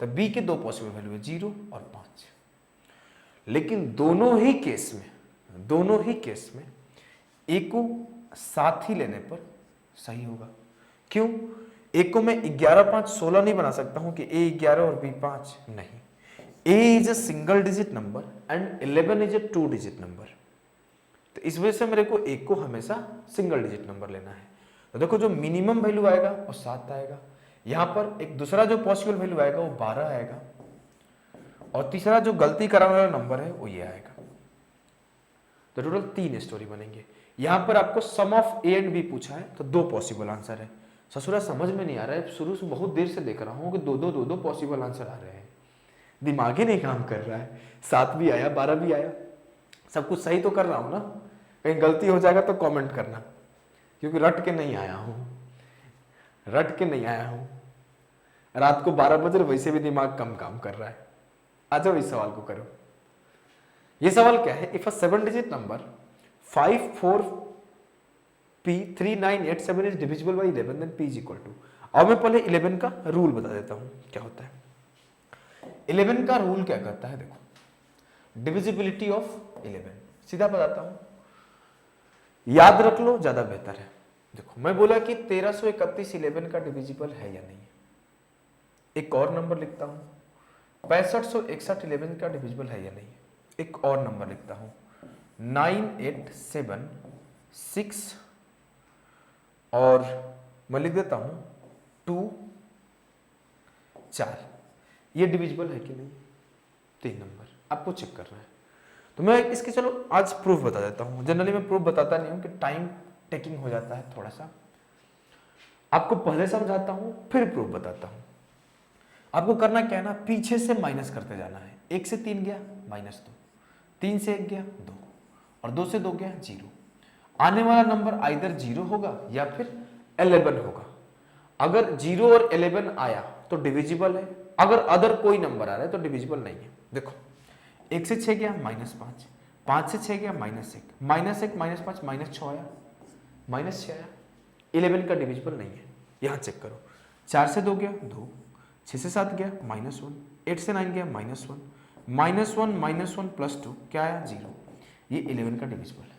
तो बी के दो पॉसिबल वैल्यू है 0 और 5, लेकिन दोनों ही केस में ए को साथ ही लेने पर सही होगा। क्यों? ए को मैं 11 5 16 नहीं बना सकता हूं कि ए 11 और बी 5, नहीं। A is a single digit number and 11 is a 2 digit number, तो इस वजह से मेरे को ए को हमेशा सिंगल डिजिट नंबर लेना है। तो देखो जो मिनिमम वैल्यू आएगा वो 7 आएगा, यहां पर एक दूसरा जो पॉसिबल वैल्यू आएगा वो 12 आएगा, और तीसरा जो गलती कराने वाला नंबर है वो ये आएगा। तो टोटल 3 स्टोरी बनेंगे। यहां पर आपको सम ऑफ ए एंड बी पूछा है, तो 2 पॉसिबल आंसर है। ससुरा समझ में नहीं आ रहा है, शुरू से बहुत देर से देख रहा हूं कि दो पॉसिबल आंसर आ रहे हैं, दिमाग ही नहीं काम कर रहा है। 7 भी आया, 12 भी आया, सब कुछ सही तो कर रहा हूं ना, कहीं गलती हो जाएगा तो कमेंट करना, क्योंकि रट के नहीं आया हूं, रात को 12 बजे वैसे भी दिमाग कम काम कर रहा है। आ जाओ इस सवाल को करो। ये सवाल क्या है, if a 7 digit number 54P3987 is divisible by 11 then P is equal to. अब मैं पहले 11 का रूल बता देता हूं क्या होता है। 11 का रूल क्या करता है, देखो डिविजिबिलिटी ऑफ 11, सीधा बताता हूं, याद रख लो ज्यादा बेहतर है। देखो मैं बोला कि 1331 11 का डिविजिबल है या नहीं, एक और नंबर लिखता हूं, 6561 11 का डिविजिबल है या नहीं, एक और नंबर लिखता हूं, 9876 और मैं लिख देता हूं 2 4, ये डिविजिबल है कि नहीं, 3 नंबर आपको चेक करना है। तो मैं इसके चलो आज प्रूफ बता देता हूं। जनरली मैं प्रूफ बताता नहीं हूं कि टाइम टेकिंग हो जाता है थोड़ा सा, आपको पहले समझाता हूं फिर प्रूफ बताता हूं। आपको करना क्या है ना, पीछे से माइनस करते जाना है। 1 से 3 गया -2, 3 से 1 गया 2, और 2 से 2 गया 0। आने वाला नंबर आइदर 0 होगा या फिर 11 होगा। अगर 0 और 11 आया तो डिविजिबल है, अगर अदर कोई नंबर आ रहा है तो डिविजिबल नहीं है। देखो 1 से 6 गया -5, 5 से 6 गया -1, -1 -5 -6 आया, -6 आया, 11 का डिविजिबल नहीं है। यहां चेक करो, 4 से 2 गया 2, 6 से 7 गया -1, 8 से 9 गया -1, -1 + 2 क्या आया 0, ये 11 का डिविजिबल है।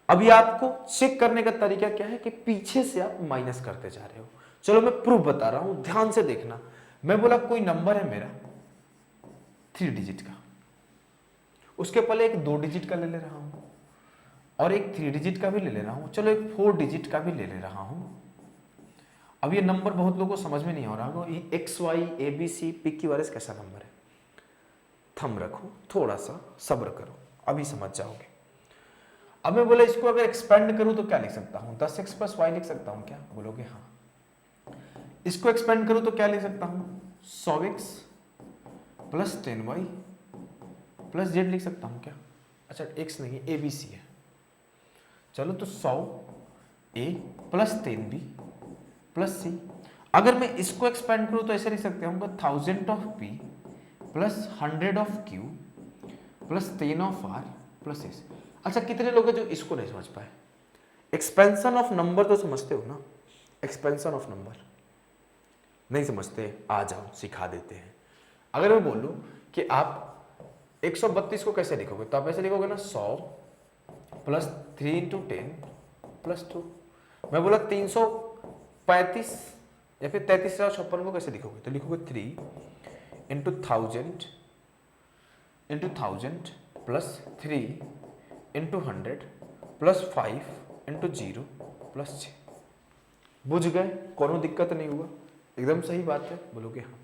अभी आपको चेक करने का तरीका क्या है कि पीछे से आप माइनस करते जा रहे हो। चलो मैं प्रूफ बता रहा हूं, ध्यान से देखना। मैं बोला कोई नंबर है मेरा 3 डिजिट का, उसके पहले एक 2 डिजिट का ले ले रहा हूं और एक 3 डिजिट का भी ले ले रहा हूं, चलो एक 4 डिजिट का भी ले ले रहा हूं। अब ये नंबर बहुत लोगों को समझ में नहीं आ रहा होगा, X Y A B C P Q R S कैसा नंबर है। थम रखो, थोड़ा सा सब्र करो, अभी समझ जाओगे। अब मैं बोला इसको अगर एक्सपेंड करूं तो क्या लिख सकता हूं, 10x + y लिख सकता हूं क्या, बोलोगे हाँ। इसको एक्सपेंड करूं तो क्या लिख सकता हूं, 100x + 10y + z लिख सकता हूं क्या। अच्छा x नहीं a b c है, चलो तो 100a + 10b + c। अगर मैं इसको एक्सपेंड करूं तो ऐसे लिख सकते होंगे 1000 of p + 100 of q + 10 of r + s। अच्छा कितने लोग हैं जो इसको नहीं समझ पाए, एक्सपेंशन ऑफ नंबर तो समझते हो ना, एक्सपेंशन ऑफ नंबर नहीं समझते, आ जाओ सिखा देते हैं। अगर मैं बोलूं कि आप 132 को कैसे लिखोगे, तो आप ऐसे लिखोगे ना 100 + 3 × 10 + 2। मैं बोला 335 या फिर 33,056 को कैसे लिखोगे, तो लिखोगे 3 into 1000 plus 3 into 100 plus 5 into 0 plus 6। बुझ गए, कोनो दिक्कत नहीं हुआ, एकदम सही बात है, बोलोगे हाँ।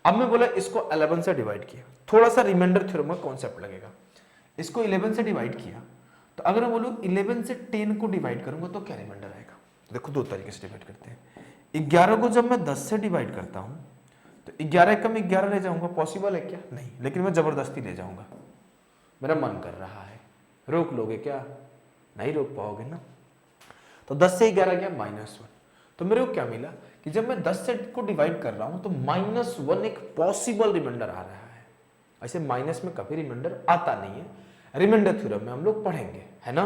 अब मैं बोला इसको 11 से डिवाइड किया, थोड़ा सा रिमाइंडर थ्योरम का कॉन्सेप्ट लगेगा। इसको 11 से डिवाइड किया तो अगर मैं बोलूँ 11 से 10 को डिवाइड करूंगा तो क्या रिमाइंडर आएगा। तो देखो दो तरीके से डिवाइड करते हैं। 11 को जब मैं 10 से डिवाइड करता हूं तो 11 कम 11 ले जाऊंगा, पॉसिबल है क्या? नहीं, लेकिन मैं जबरदस्ती ले जाऊंगा, मेरा मन कर रहा है। रोक लोगे क्या? नहीं रोक पाओगे ना। तो 10 से 11 गया -1, तो मेरे को क्या मिला कि जब मैं 10 से को डिवाइड कर रहा हूं तो -1 एक पॉसिबल रिमाइंडर आ रहा है। ऐसे माइनस में कभी रिमाइंडर आता नहीं है, रिमाइंडर थ्योरम में हम लोग पढ़ेंगे, है ना।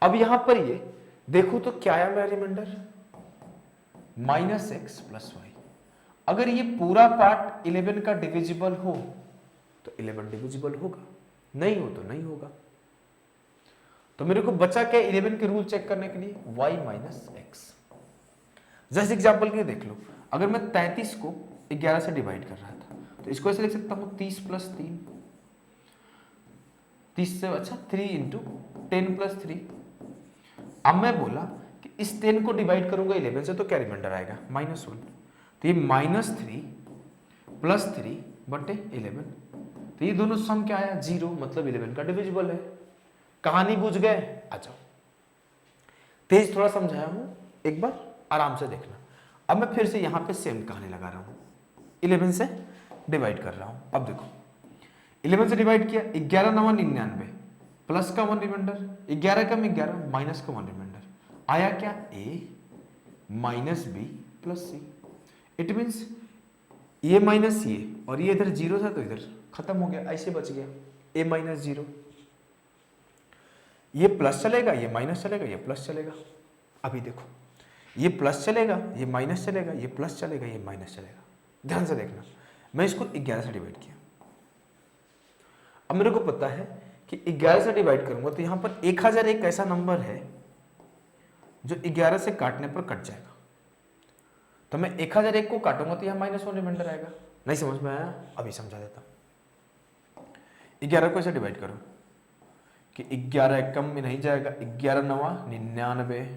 अब यहां पर ये देखो तो क्या आया मेरा रिमाइंडर, -x + y। अगर ये पूरा पार्ट 11 का डिविजिबल हो तो 11 डिविजिबल होगा, नहीं हो तो नहीं होगा। तो मेरे को बचा क्या 11 के रूल चेक करने के लिए, y - x। जैसे एग्जांपल के लिए देख लो, अगर मैं 33 को 11 से डिवाइड कर रहा था तो इसको ऐसे लिख सकता हूं 30 + 3, 30 से अच्छा 3 इंटू 10 + 3। अब मैं बोला कि इस 10 को डिवाइड करूंगा 11 से तो क्या रिमाइंडर आएगा, -1। तो ये -3 + 3 बटे 11, तो ये दोनों सम क्या आया 0, मतलब 11 का डिविजिबल है। कहानी बुझ गए, आ जाओ। तेज थोड़ा समझाया हूं, एक बार आराम से देखना। अब मैं फिर से यहां पे सेम कहानी लगा रहा हूं, 11 से डिवाइड कर रहा हूं। अब देखो 11 से डिवाइड किया, 11 9 99 प्लस का 1 रिमाइंडर, 11 कम 11 माइनस का 1 रिमाइंडर आया क्या, a - b + c। It means ये माइनस ये और ये इधर 0 था तो इधर खत्म हो गया, ऐसे बच गया a - 0। ये प्लस चलेगा, ये माइनस चलेगा, ये प्लस चलेगा। अभी देखो ये प्लस चलेगा, ये माइनस चलेगा, ये प्लस चलेगा, ये माइनस चलेगा। ध्यान से देखना, मैं इसको 11 से डिवाइड किया। अब मेरे को पता है कि 11 से डिवाइड करूंगा तो यहां पर 1000 एक ऐसा नंबर है जो 11 से काटने पर कट जाएगा। तो मैं 1001 को काटूंगा तो यहां -1 रिमाइंडर आएगा। नहीं समझ में आया? अभी समझा देता हूं। 11 को ऐसे डिवाइड करो कि 11 एक कम में नहीं जाएगा, 11 9 99,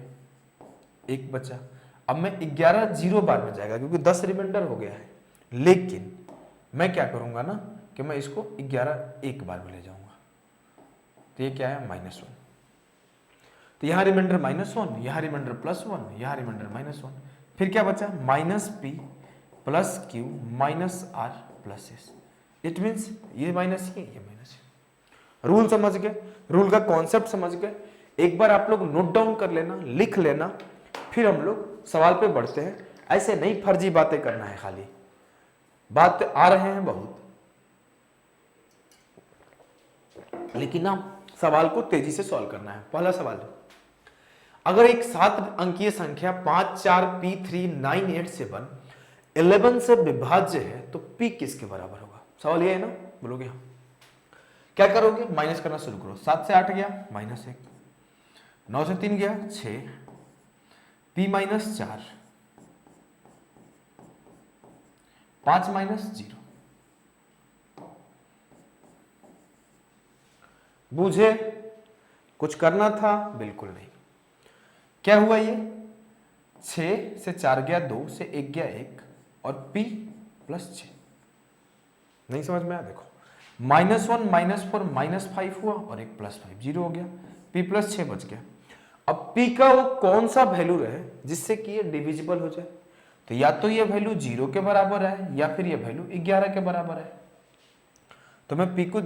एक बचा। अब मैं 11 0 बार में जाएगा क्योंकि 10 रिमाइंडर हो गया है, लेकिन मैं क्या करूंगा ना कि मैं इसको 11 एक बार में ले जाऊंगा। तो ये क्या है, -1। तो यहां रिमाइंडर -1, यहां रिमाइंडर +1, यहां रिमाइंडर -1। फिर क्या बचा, -p + q - r + s। It means ये माइनस ये माइनस। रूल समझ गए, रूल का कॉन्सेप्ट समझ गए। एक बार आप लोग नोट डाउन कर लेना, लिख लेना, फिर हम लोग सवाल पे बढ़ते हैं। ऐसे नहीं फर्जी बातें करना है, खाली बात आ रहे हैं बहुत, लेकिन ना सवाल को तेजी से सॉल्व करना है। पहला सवाल, अगर एक 7 अंकीय संख्या 5,4,P,3,9,8,7 11 से विभाज्य है तो P किसके बराबर होगा? सवाल ये है ना, बोलोगे हाँ। क्या करोगे, माइनस करना शुरू करो। 7 से 8 गया -1, 9 से 3 गया 6, P - 4, 5 - 0। बूझे? कुछ करना था? बिल्कुल नहीं। क्या हुआ, ये 6 से 4 गया 2, से 1 गया 1 और P + 6। नहीं समझ में आया? देखो -1 -4 -5 हुआ और एक +5 0 हो गया, P + 6 बच गया। अब P का वो कौन सा वैल्यू रहे जिससे कि ये डिविजिबल हो जाए? तो या तो ये वैल्यू 0 के बराबर है या फिर ये वैल्यू 11 के बराबर है। तो मैं P को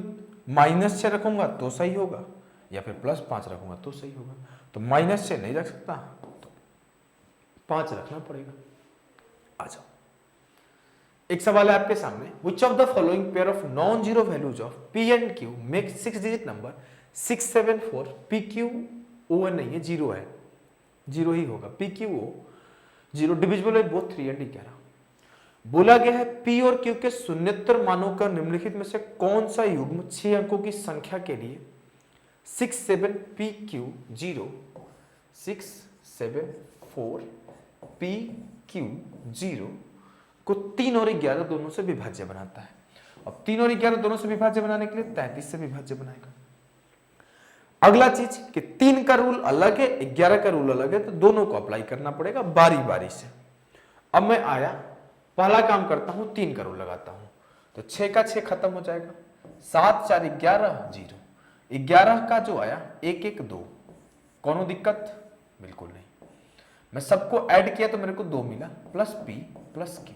-6 रखूंगा तो सही होगा या फिर +5 रखूंगा तो सही होगा। तो -6 नहीं रख सकता तो 5 रखना पड़ेगा। आ जाओ, एक सवाल है आपके सामने, which of the following pair of non zero values of P and Q make 6 digit number 674 PQO नहीं है, 0 है, 0 ही होगा। PQO 0 डिविजिबल है बोथ 3 एंड 11। बोला गया है P और Q के शून्येतर मानों का निम्नलिखित में से कौन सा युग्म 6 अंकों की संख्या के लिए 6 7 PQ 0 6 7 4 P Q 0 को 3 और 11 दोनों से विभाज्य बनाता है। अब 3 और 11 दोनों से विभाज्य बनाने के लिए 33 से विभाज्य बनाएगा। अगला चीज कि 3 का रूल अलग है, 11 का रूल अलग है, तो दोनों को अप्लाई करना पड़ेगा बारी बारी से। अब मैं आया, पहला काम करता हूं, 3 का रूल लगाता हूं, तो 6 का 6 खत्म हो जाएगा, 7 4 11 0, 11 का जो आया 1 1 2, कौनो दिक्कत बिल्कुल नहीं। मैं सबको ऐड किया तो मेरे को 2 मिला, प्लस P प्लस Q,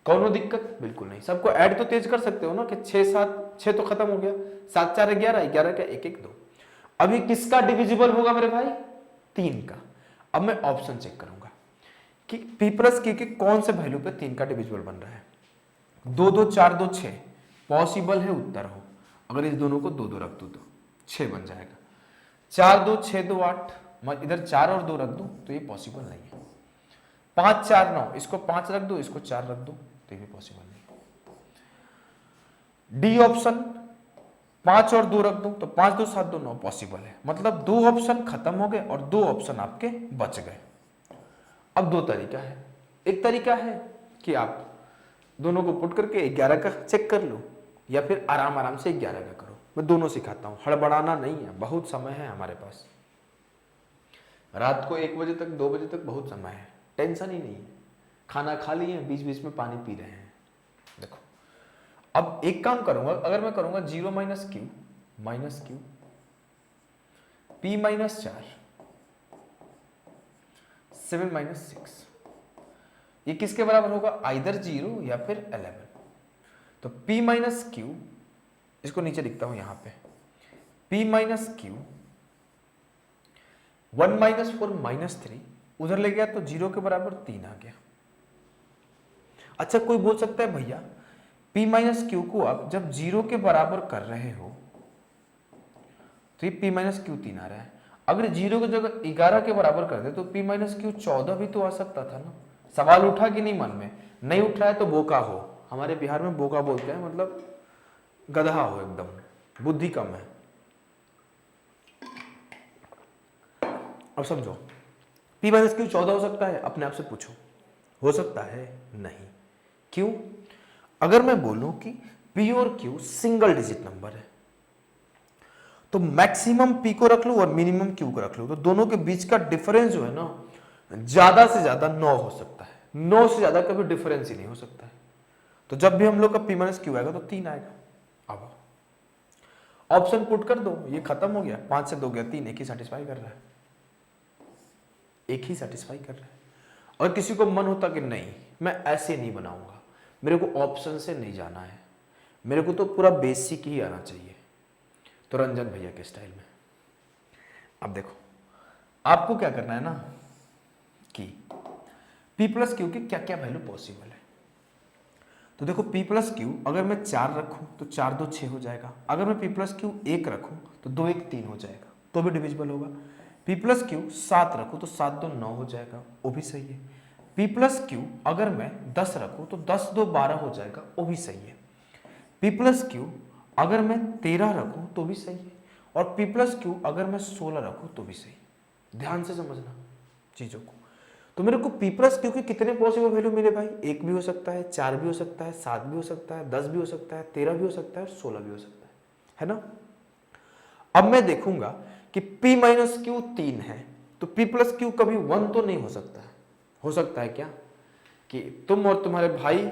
कौनो दिक्कत बिल्कुल नहीं। सबको ऐड तो तेज कर सकते हो ना कि 6 7 6 तो खत्म हो गया, 7 4 11, 11 का 1 1 2। अभी किसका डिविजिबल होगा मेरे भाई? 3 का। अब मैं ऑप्शन चेक करूंगा कि P प्लस Q के कौन से वैल्यू पे 3 का डिविजिबल बन रहा है। 2 2 4 2 6 पॉसिबल है उत्तर हो, अगर इस दोनों को 2 2 रख दूं तो 6 बन जाएगा। 4 2 6 2 8, मैं इधर 4 और 2 रख दूं तो ये पॉसिबल नहीं है। 5 4 9, इसको 5 रख दो, इसको 4 रख दो तो ये भी पॉसिबल नहीं। डी ऑप्शन 5 और 2 रख दूं तो 5 2 7 2 9 पॉसिबल है, मतलब 2 ऑप्शन खत्म हो गए और 2 ऑप्शन आपके बच गए। अब 2 तरीका है, एक तरीका है कि आप दोनों को पुट करके 11 का चेक कर लो, या फिर आराम आराम से 11 का करो। मैं दोनों सिखाता हूं, हड़बड़ाना नहीं है, बहुत समय है हमारे पास। रात को 1 बजे तक 2 बजे तक बहुत समय है, टेंशन ही नहीं है। खाना खा लिए, बीच बीच में पानी पी रहे हैं। देखो अब एक काम करूंगा, अगर मैं करूंगा 0 minus Q P minus 4 7 minus 6, ये किसके बराबर होगा? आइदर 0 या फिर 11। तो P माइनस क्यू, इसको नीचे लिखता हूं यहां पे, P minus Q 1 minus 4 minus 3 उधर ले गया तो 0 के बराबर 3 आ गया। अच्छा कोई बोल सकता है भैया P माइनस क्यू को आप जब 0 के बराबर कर रहे हो तो ये P माइनस क्यू 3 आ रहा है। अगर 0 की जगह 11 के बराबर कर दे तो P माइनस क्यू 14 भी तो आ सकता था ना। सवाल उठा कि नहीं मन में? नहीं उठ रहा है तो बोका हो, हमारे बिहार में बोका बोलते हैं, मतलब गधा हो, एकदम बुद्धि कम है। अब समझो P माइनस क्यू 14 हो सकता है? अपने आप से पूछो, हो सकता है? नहीं। क्यों? अगर मैं बोलूं कि P और Q सिंगल डिजिट नंबर है तो मैक्सिमम P को रख लो और मिनिमम Q को रख लो, तो दोनों के बीच का डिफरेंस जो है ना, ज्यादा से ज्यादा 9 हो सकता है। 9 से ज्यादा कभी डिफरेंस ही नहीं हो सकता है। तो जब भी हम लोग का P माइनस क्यू आएगा तो 3 आएगा। अब ऑप्शन पुट कर दो, ये खत्म हो गया, 5 से 2 गया 3, एक ही सेटिस्फाई कर रहा है, एक ही सेटिस्फाई कर रहा है। और किसी को मन होता कि नहीं मैं ऐसे नहीं बनाऊंगा, मेरे को ऑप्शन से नहीं जाना है, मेरे को तो पूरा बेसिक ही आना चाहिए, तो रंजन भैया के स्टाइल में। अब देखो आपको क्या करना है ना कि P प्लस क्यू की क्या क्या वैल्यू पॉसिबल है। तो देखो P प्लस क्यू अगर मैं 4 रखूं तो 4 2 6 हो जाएगा। अगर मैं P प्लस क्यू 1 रखूं तो 2 1 3 हो जाएगा, तो भी डिविजिबल होगा। P प्लस क्यू 7 रखूं तो 7 2 9 हो जाएगा, वो भी सही है। P प्लस क्यू अगर मैं 10 रखूं तो 10 2 12 हो जाएगा, वो भी सही है। P प्लस क्यू अगर मैं 13 रखूं तो भी सही है, और P प्लस क्यू अगर मैं 16 रखूं तो भी सही। ध्यान से समझना चीजों को। तो मेरे को P प्लस क्यू के कितने पॉसिबल वैल्यू मिले भाई? 1 भी हो सकता है, 4 भी हो सकता है, 7 भी हो सकता है, 10 भी हो सकता है, 13 भी हो सकता है, 16 भी हो सकता है ना। अब मैं देखूंगा कि P माइनस क्यू 3 है तो P प्लस क्यू कभी 1 तो नहीं हो सकता है। हो सकता है क्या कि तुम और तुम्हारे भाई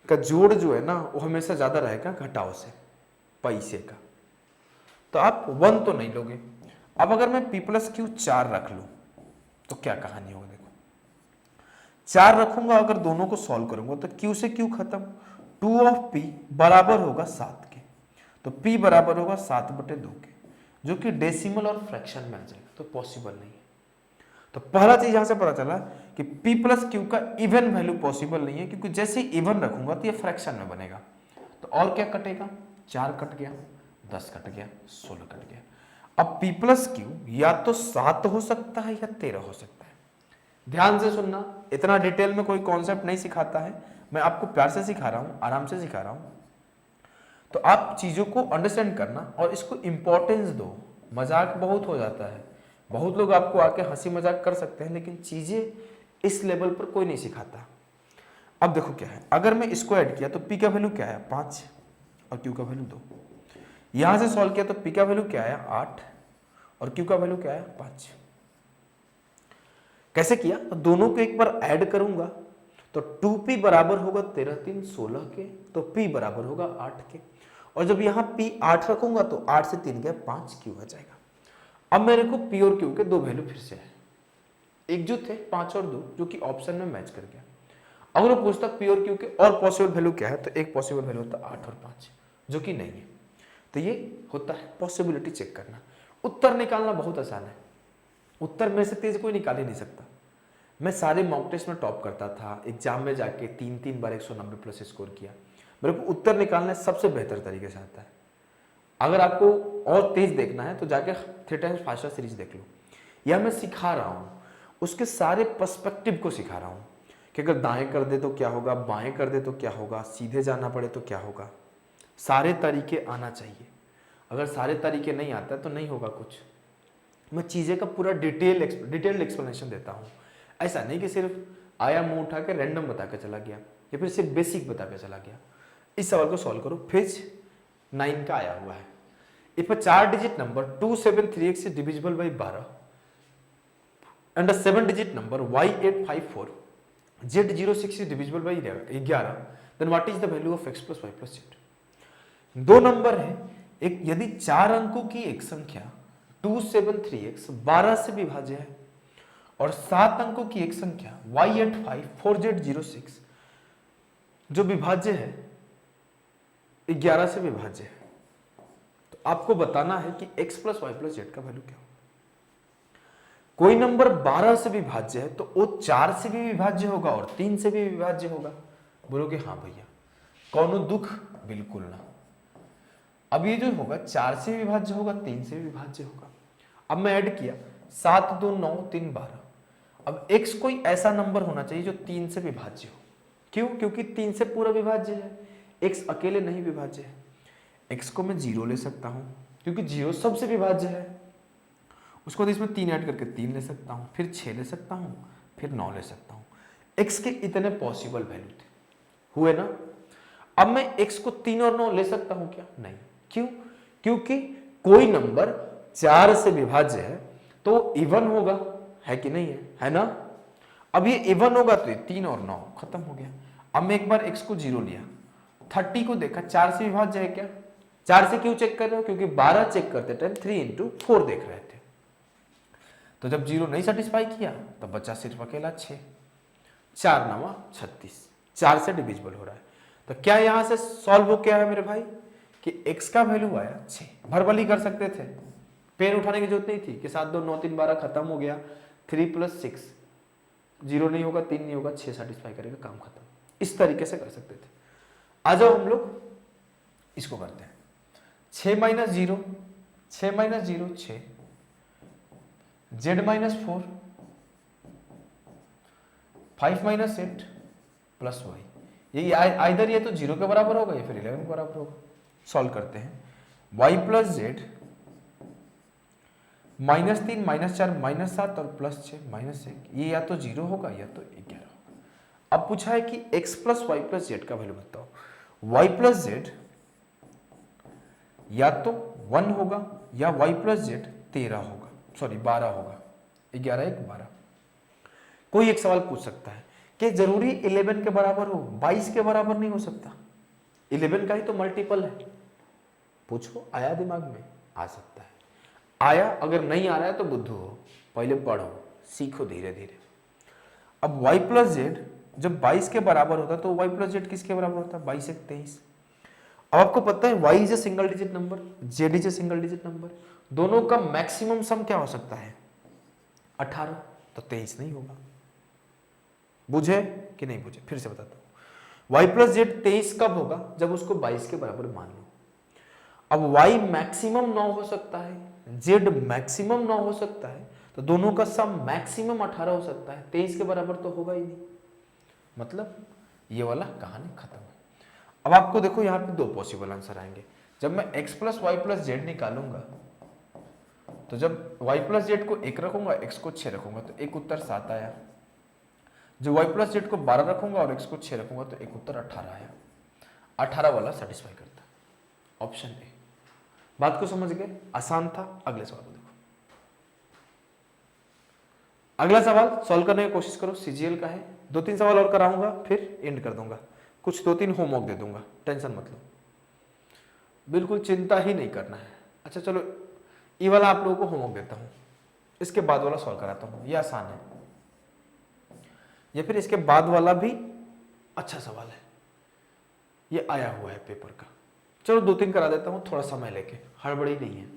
का जोड़ जो है ना वो हमेशा ज्यादा रहेगा घटाव से, पैसे का, तो आप 1 तो नहीं लोगे। अब अगर मैं P प्लस क्यू 4 रख लूं तो क्या कहानी होगी? देखो 4 रखूंगा, अगर दोनों को सॉल्व करूंगा तो Q से Q खत्म, 2 ऑफ P बराबर होगा 7 के, तो P बराबर होगा 7/2 के, जो कि डेसिमल और फ्रैक्शन में आ जाएगा, तो पॉसिबल नहीं है। तो पहला चीज यहां से पता चला कि P प्लस क्यू का इवन वैल्यू पॉसिबल नहीं है, क्योंकि जैसे इवन रखूंगा तो ये फ्रैक्शन में बनेगा। तो और क्या कटेगा? 4 कट गया, 10 कट गया, 16 कट गया। अब P प्लस क्यू या तो 7 हो सकता है या 13 हो सकता है। ध्यान से सुनना, इतना डिटेल में कोई कॉन्सेप्ट नहीं सिखाता है, मैं आपको प्यार से सिखा रहा हूं, आराम से सिखा रहा हूं, तो आप चीजों को अंडरस्टैंड करना और इसको इंपॉर्टेंस दो। मजाक बहुत हो जाता है बहुत लोग आपको आके हंसी मजाक कर सकते हैं, लेकिन चीजें इस लेवल पर कोई नहीं सिखाता। अब देखो क्या है, अगर मैं इसको ऐड किया तो पी का वैल्यू क्या है 5 और क्यू का वैल्यू 2। यहां से सॉल्व किया तो पी का वैल्यू क्या है 8 और क्यू का वैल्यू क्या है 5। कैसे किया, तो दोनों को एक बार ऐड करूंगा तो 2p बराबर होगा 13 3 16 के, तो p बराबर होगा 8 के। और जब यहां p 8 रखूंगा तो 8 से 3 गया 5 क्यू आ जाएगा। अब मेरे को p और q के दो वैल्यू फिर से है, एक जो थे 5 और 2 जो कि ऑप्शन में मैच कर गया। अगर वो पूछता p और q के और पॉसिबल वैल्यू क्या है, तो एक पॉसिबल वैल्यू होता 8 और 5 जो कि नहीं है। तो ये होता है पॉसिबिलिटी चेक करना। उत्तर निकालना बहुत आसान है, उत्तर में से तेज कोई निकाल ही नहीं सकता। मैं सारे मॉक टेस्ट में टॉप करता था, एग्जाम में जाके 3 बार 190 प्लस स्कोर किया। मेरे को उत्तर निकालना सबसे बेहतर तरीके से आता है। अगर आपको और तेज देखना है तो जाके 3 टाइम्स फास्टर सीरीज देख लो। या मैं सिखा रहा हूँ, उसके सारे पर्सपेक्टिव को सिखा रहा हूँ कि अगर दाएं कर दे तो क्या होगा, बाएं कर दे तो क्या होगा, सीधे जाना पड़े तो क्या होगा। सारे तरीके आना चाहिए। अगर सारे तरीके नहीं आता तो नहीं होगा कुछ। मैं चीज़ें का पूरा डिटेल्ड एक्सप्लेनेशन देता हूँ। ऐसा नहीं कि सिर्फ आया मुंह उठा के रैंडम बता के चला गया या फिर सिर्फ बेसिक बता के चला गया। इस सवाल को सॉल्व करो, पेज 9 का आया हुआ है। If a 4 digit number 2738 is divisible by 12 and a 7 digit number y854 z06 is divisible by 11, then what is the value of x plus y plus z? दो नंबर है, एक यदि 4 अंकों की एक संख्या 2738 12 से विभाज्य है और 7 अंकों की एक संख्या y854z06 जो विभाज्य है 11 से विभाज्य है, तो आपको बताना है कि x plus Y plus Z का वैल्यू क्या होगा। कोई नंबर 12 से विभाज्य है तो वो 4 से भी विभाज्य होगा और 3 से भी विभाज्य होगा। बोलोगे हाँ भैया, कौनो दुख? बिल्कुल ना। अब ये जो होगा 4 से विभाज्य होगा, 3 से विभाज्य होगा। अब मैं ऐड किया 7 2 9 3 12। अब x कोई ऐसा नंबर होना चाहिए जो 3 से विभाज्य हो। क्यों? क्योंकि 3 से पूरा विभाज्य है, x अकेले नहीं विभाज्य है। x को मैं 0 ले सकता हूं क्योंकि 0 सबसे विभाज्य है। उसको इसमें 3 ऐड करके 3 ले सकता हूं, फिर 6 ले सकता हूं, फिर 9 ले सकता हूं। x के इतने पॉसिबल वैल्यू थे, हुए ना। अब मैं x को 3 और 9 ले सकता हूं क्या? नहीं। क्यों? क्योंकि कोई नंबर 4 से विभाज्य है तो इवन होगा, है कि नहीं है ना। अब ये इवन होगा तो 3 और 9 खत्म हो गया। अब मैं एक बार x को 0 लिया, 30 को देखा 4 से विभाज्य है क्या? 4 से क्यों चेक कर रहे हो? क्योंकि 12 चेक करते टाइम 3 इंटू 4 देख रहे थे। तो जब 0 नहीं सेटिस्फाई किया तो बचा सिर्फ अकेला 6। 4 9 36, 4 से डिविजिबल हो रहा है। तो क्या यहां से सॉल्व हो क्या है मेरे भाई कि x का वैल्यू आया 6। भरबली कर सकते थे, पेन उठाने की जरूरत नहीं थी कि 7 2 9 3 12 खत्म हो गया, 3 प्लस 6 0 नहीं होगा, 3 नहीं होगा, 6 सेटिस्फाई करेगा, काम खत्म। इस तरीके से कर सकते थे। आ जाओ हम लोग इसको करते हैं। 6 minus 0 6 minus 0 6, z minus 4 5 minus 8 plus Y. ये आइदर ये तो 0 के बराबर होगा या फिर 11 के बराबर होगा। सॉल्व करते हैं। y प्लस जेड -3 -4 -7 और +6 -1, ये या तो 0 होगा या तो 11 होगा। अब पूछा है कि x plus Y plus Z का वैल्यू बताओ। y प्लस जेड या तो 1 होगा या y प्लस जेड 13 होगा, सॉरी 12 होगा। 11 1 12। कोई एक सवाल पूछ सकता है कि जरूरी 11 के बराबर हो, 22 के बराबर नहीं हो सकता। 11 का ही तो मल्टीपल है। पूछो, आया दिमाग में? आ सकता है। आया, अगर नहीं आ रहा है तो बुद्धू हो, पहले पढ़ो, सीखो धीरे धीरे। अब y प्लस जेड जब 22 के बराबर होता है तो y प्लस जेड किसके बराबर होता है? 22 1 23। अब आपको पता है y is a single digit number, z is a single digit number. दोनों का मैक्सिमम सम क्या हो सकता है? 18, तो 23 नहीं होगा। बुझे कि नहीं बुझे? फिर से बताता हूं। y प्लस जेड 23 कब होगा? जब उसको 22 के बराबर मान लो। अब y मैक्सिमम 9 हो सकता है, z मैक्सिमम 9 हो सकता है, तो दोनों का सम मैक्सिमम 18 हो सकता है। 23 के बराबर तो होगा ही नहीं। मतलब ये वाला कहानी खत्म है। अब आपको देखो यहाँ पे दो पॉसिबल आंसर आएंगे। जब मैं x plus Y plus Z निकालूंगा तो जब y प्लस जेड को 1 रखूंगा, x को 6 रखूंगा तो एक उत्तर 7 आया। जो y प्लस जेड को 12 रखूंगा और x को 6 रखूंगा तो एक उत्तर 18 आया। 18 वाला सेटिस्फाई करता है, ऑप्शन ए। बात को समझ गए? आसान था। अगले सवाल को देखो। अगला सवाल सॉल्व करने की कोशिश करो, सीजीएल का है। 2-3 सवाल और कराऊंगा फिर एंड कर दूंगा, कुछ 2-3 होमवर्क दे दूंगा, टेंशन मत लो, बिल्कुल चिंता ही नहीं करना है। अच्छा चलो, ये वाला आप लोगों को होमवर्क देता हूं, इसके बाद वाला सॉल्व कराता हूं, ये आसान है, या फिर इसके बाद वाला भी अच्छा सवाल है, ये आया हुआ है पेपर का। चलो 2-3 करा देता हूं थोड़ा समय लेके, हड़बड़ी नहीं है।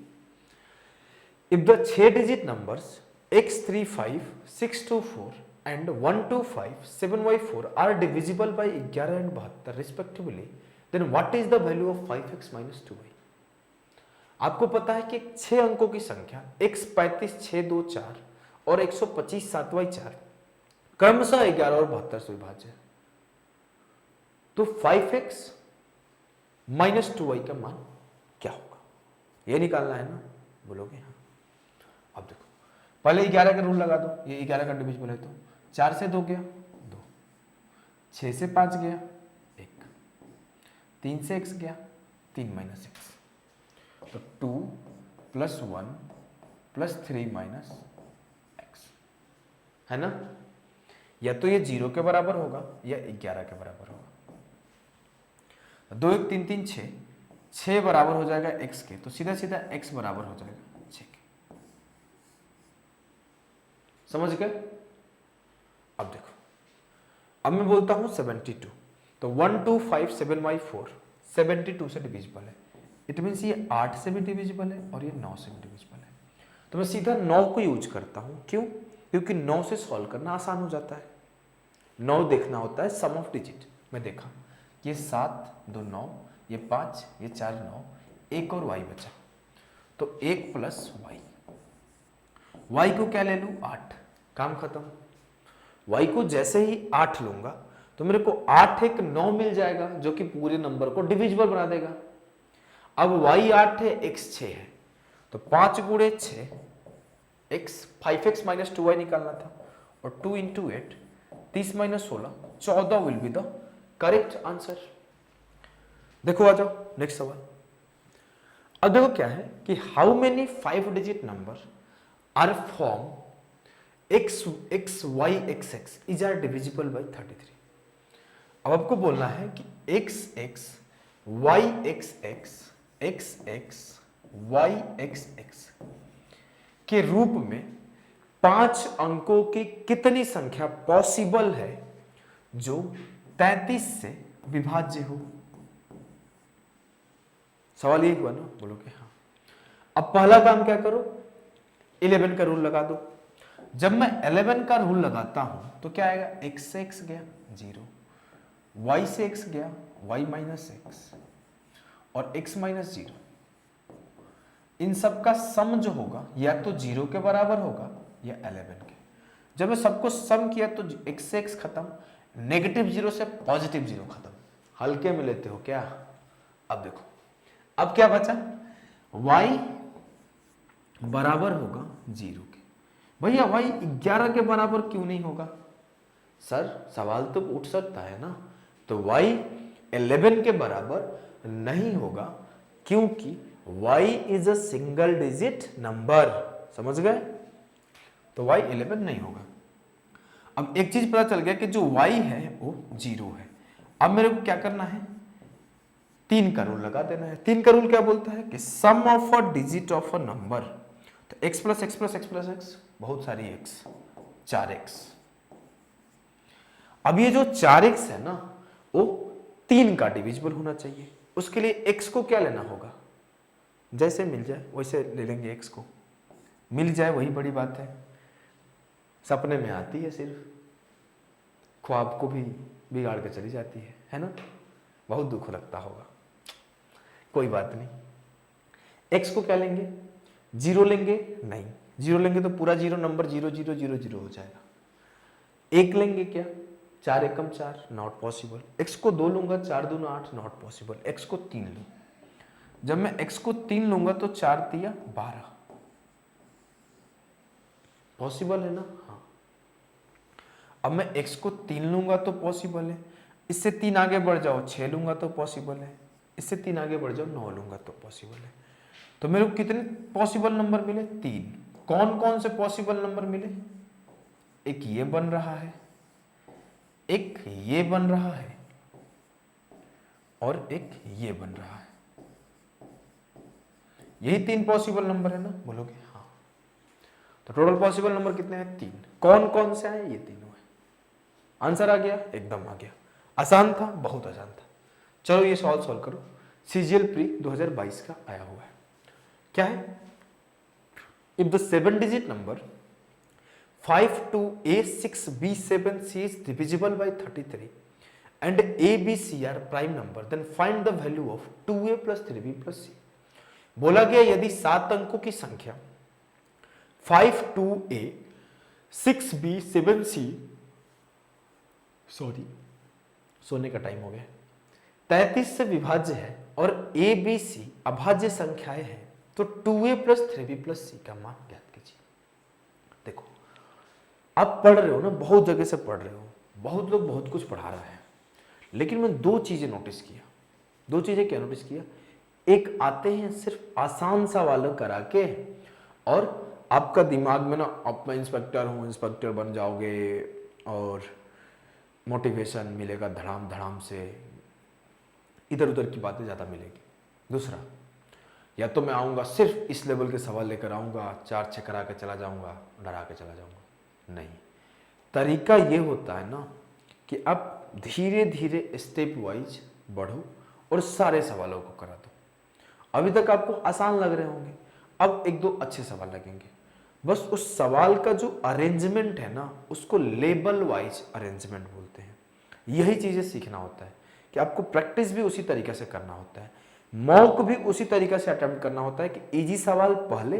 If the 6 digit numbers x35, 624 and 125, 7y4 are divisible by 11 and 72 respectively, then what is the value of 5x minus 2y? आपको पता है कि 6 अंकों की संख्या x35, 624 और 125, 7y4 क्रमशः 11 और 72 से विभाज्य है। तो 5x माइनस 2y का मान क्या होगा, ये निकालना है ना, बोलोगे हाँ। अब देखो, पहले 11 का रूल लगा दो, ये 11 का डिविजिबल है तो 4 से 2 गया 2, 6 से 5 गया 1, 3 से x गया 3 माइनस x, तो 2 प्लस 1 प्लस 3 माइनस x, है ना। या तो ये 0 के बराबर होगा या 11 के बराबर होगा। 2 1 3 3 6, 6 बराबर हो जाएगा x के, तो सीधा सीधा x बराबर हो जाएगा 6 के। समझ गए? अब देखो, अब मैं बोलता हूं 72, तो 1 2 5 7y4 72 से डिविजिबल है, इट मीन्स ये 8 से भी डिविजिबल है और ये 9 से भी डिविजिबल है। तो मैं सीधा 9 को यूज करता हूं, क्यों? क्योंकि 9 से सॉल्व करना आसान हो जाता है। 9 देखना होता है सम ऑफ डिजिट। मैं देखा ये 7 2 9, ये 5, ये 4 9, 1 और y बचा, तो 1 प्लस y को क्या ले लूं 8, काम खत्म। y को जैसे ही 8 लूंगा तो मेरे को 8 एक 9 मिल जाएगा, जो कि पूरे नंबर को डिविजिबल बना देगा। अब y 8 है, x 6 है, तो 5 गुणे 6 x 5x माइनस 2y निकालना था, और 2 into 8 30 minus 16 14 will be the correct answer. देखो आ जाओ नेक्स्ट सवाल। अब देखो क्या है कि how many 5 digit number are form x x y x x is are divisible by 33। अब आपको बोलना है कि x x y x x x x y x x के रूप में 5 अंकों की कितनी संख्या पॉसिबल है जो 33 से विभाज्य हो। सवाल यही हुआ ना, बोलोगे हाँ। अब पहला काम क्या करो, 11 का रूल लगा दो। जब मैं 11 का रूल लगाता हूं तो क्या आएगा, x से x गया 0, y से x गया y माइनस x और x माइनस 0। इन सब का सम जो होगा या तो 0 के बराबर होगा या 11 के। जब मैं सबको सम किया तो x से x खत्म, नेगेटिव 0 से पॉजिटिव 0 खत्म। हल्के में लेते हो क्या? अब देखो, अब क्या बचा, y बराबर होगा 0 के। भैया y 11 के बराबर क्यों नहीं होगा? सर सवाल तो उठ सकता है ना, तो y 11 के बराबर नहीं होगा क्योंकि y is a single digit number. समझ गए? तो y 11 नहीं होगा। अब एक चीज पता चल गया कि जो y है वो 0 है। अब मेरे को क्या करना है, 3 का रूल लगा देना है। 3 का रूल क्या बोलता है कि sum of a digit of a number, तो x plus x plus x plus x, बहुत सारी x, 4x। अब ये जो 4x है ना वो 3 का डिविजिबल होना चाहिए। उसके लिए x को क्या लेना होगा, जैसे मिल जाए वैसे ले लेंगे। x को मिल जाए वही बड़ी बात है, सपने में आती है सिर्फ, ख्वाब को भी बिगाड़ के चली जाती है ना। बहुत दुख लगता होगा, कोई बात नहीं। x को क्या लेंगे, 0 लेंगे, नहीं 0 लेंगे तो पूरा 0 नंबर 0 0 0 0 हो जाएगा। 1 लेंगे क्या, 4 एकम 4, नॉट पॉसिबल। x को 2 लूंगा, 4 दूना 8, नॉट पॉसिबल। x को 3 लूं, जब मैं x को 3 लूंगा तो 4 3 12, पॉसिबल है ना? हाँ। अब मैं x को 3 लूंगा तो पॉसिबल है, इससे 3 आगे बढ़ जाओ 6 लूंगा तो पॉसिबल है, इससे 3 आगे बढ़ जाओ 9 लूंगा तो पॉसिबल है। तो मेरे को कितने पॉसिबल नंबर मिले? 3। कौन कौन से पॉसिबल नंबर मिले? एक ये बन रहा है, एक ये बन रहा है, और एक ये बन रहा है। यही 3 पॉसिबल नंबर है ना? बोलोगे हाँ। तो टोटल पॉसिबल नंबर कितने हैं? 3। कौन कौन से आए? ये तीनों है। आंसर आ गया? एकदम आ गया। आसान था, बहुत आसान था। चलो ये सॉल्व करो। सीजीएल प्री 2022 का आया हुआ है। क्या है? If the 7 digit number 52A6B7C is divisible by 33 and ABC are prime number, then find the value of 2A plus 3B plus C। बोला गया यदि 7 अंकों की संख्या 52A 6B 7C, सॉरी सोने का टाइम हो गया, 33 से विभाज्य है और ABC अभाज्य संख्याएं हैं, तो 2A plus 3B plus C का मान ज्ञात कीजिए। देखो आप पढ़ रहे हो ना, बहुत जगह से पढ़ रहे हो, बहुत लोग बहुत कुछ पढ़ा रहा है, लेकिन मैं 2 चीजें नोटिस किया। 2 चीजें क्या नोटिस किया? एक आते हैं सिर्फ आसान सवाल करा के, और आपका दिमाग में ना अब मैं इंस्पेक्टर हूँ, इंस्पेक्टर बन जाओगे और मोटिवेशन मिलेगा धड़ाम धड़ाम से, इधर उधर की बातें ज़्यादा मिलेगी। दूसरा, या तो मैं आऊँगा सिर्फ इस लेवल के सवाल लेकर आऊँगा, 4-6 करा के चला जाऊँगा, डरा के चला जाऊँगा। नहीं, तरीका ये होता है ना कि आप धीरे धीरे स्टेप वाइज बढ़ो और सारे सवालों को करा दो। अभी तक आपको आसान लग रहे होंगे, अब 1-2 अच्छे सवाल लगेंगे। बस उस सवाल का जो अरेंजमेंट है ना, उसको लेबल वाइज अरेंजमेंट बोलते हैं। यही चीज़ें सीखना होता है कि आपको प्रैक्टिस भी उसी तरीके से करना होता है, मॉक भी उसी तरीके से अटेम्प्ट करना होता है कि इजी सवाल पहले,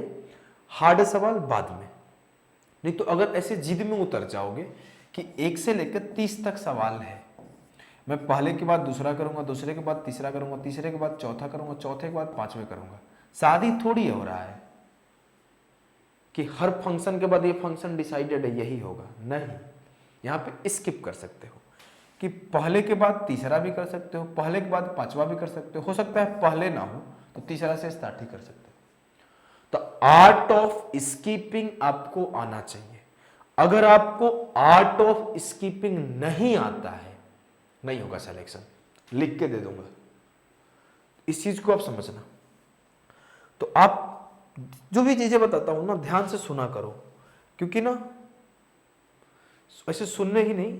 हार्ड सवाल बाद में। नहीं तो अगर ऐसे जिद में उतर जाओगे कि 1 से लेकर 30 तक सवाल है, मैं पहले के बाद दूसरा करूंगा, दूसरे के बाद तीसरा करूंगा, तीसरे के बाद चौथा करूंगा, चौथे के बाद 5वें करूंगा, शादी थोड़ी हो रहा है कि हर फंक्शन के बाद ये फंक्शन डिसाइडेड है यही होगा। नहीं, यहाँ पे स्किप कर सकते हो कि पहले के बाद तीसरा भी कर सकते हो, पहले के बाद 5वां भी कर सकते हो सकता है पहले ना हो तो तीसरा से स्टार्ट ही कर सकते हो। तो आर्ट ऑफ स्कीपिंग आपको आना चाहिए। अगर आपको आर्ट ऑफ स्कीपिंग नहीं आता है, नहीं होगा सिलेक्शन, लिख के दे दूंगा, इस चीज को आप समझना। तो आप जो भी चीजें बताता हूं ना, ध्यान से सुना करो, क्योंकि ना ऐसे सुनने ही नहीं,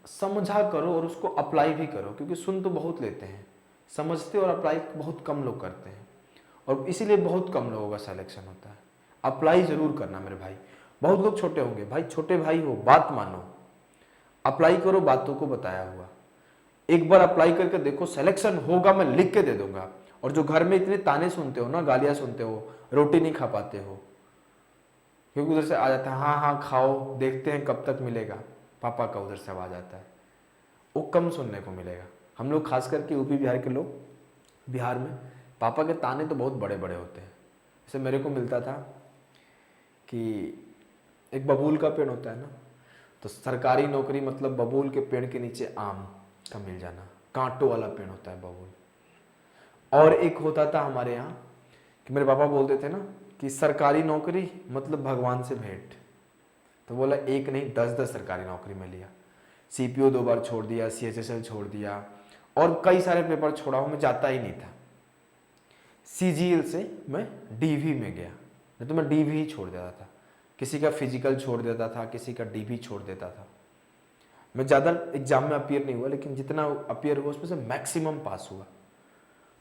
समझा करो और उसको अप्लाई भी करो, क्योंकि सुन तो बहुत लेते हैं, समझते और अप्लाई बहुत कम लोग करते हैं, और इसीलिए बहुत कम लोगों का सिलेक्शन होता है। अप्लाई जरूर करना मेरे भाई। बहुत लोग छोटे होंगे, भाई छोटे भाई हो, बात मानो, अप्लाई करो बातों को बताया हुआ। एक बार अप्लाई करके देखो, सिलेक्शन होगा, मैं लिख के दे दूंगा। और जो घर में इतने ताने सुनते हो ना, गालियां सुनते हो, रोटी नहीं खा पाते हो, क्योंकि उधर से आ जाता है हाँ हाँ खाओ, देखते हैं कब तक मिलेगा, पापा का उधर से आवाज आता है, वो कम सुनने को मिलेगा। हम लोग खास करके यूपी बिहार के लोग, बिहार में पापा के ताने तो बहुत बड़े बड़े होते हैं। जैसे मेरे को मिलता था कि एक बबूल का पेड़ होता है ना, तो सरकारी नौकरी मतलब बबूल के पेड़ के नीचे आम का मिल जाना, कांटों वाला पेड़ होता है बबूल। और एक होता था हमारे यहाँ कि मेरे पापा बोलते थे ना कि सरकारी नौकरी मतलब भगवान से भेंट। तो बोला एक नहीं 10-10 सरकारी नौकरी में लिया, सीपीओ 2 बार छोड़ दिया, सीएचएसएल छोड़ दिया, और कई सारे पेपर छोड़ा हूँ, मैं जाता ही नहीं था। सीजीएल से मैं डीवी में गया, नहीं तो मैं डीवी ही छोड़ देता था, किसी का फिजिकल छोड़ देता था, किसी का डीवी छोड़ देता था। मैं ज़्यादा एग्जाम में अपीयर नहीं हुआ, लेकिन जितना अपीयर हुआ उसमें से मैक्सिमम पास हुआ।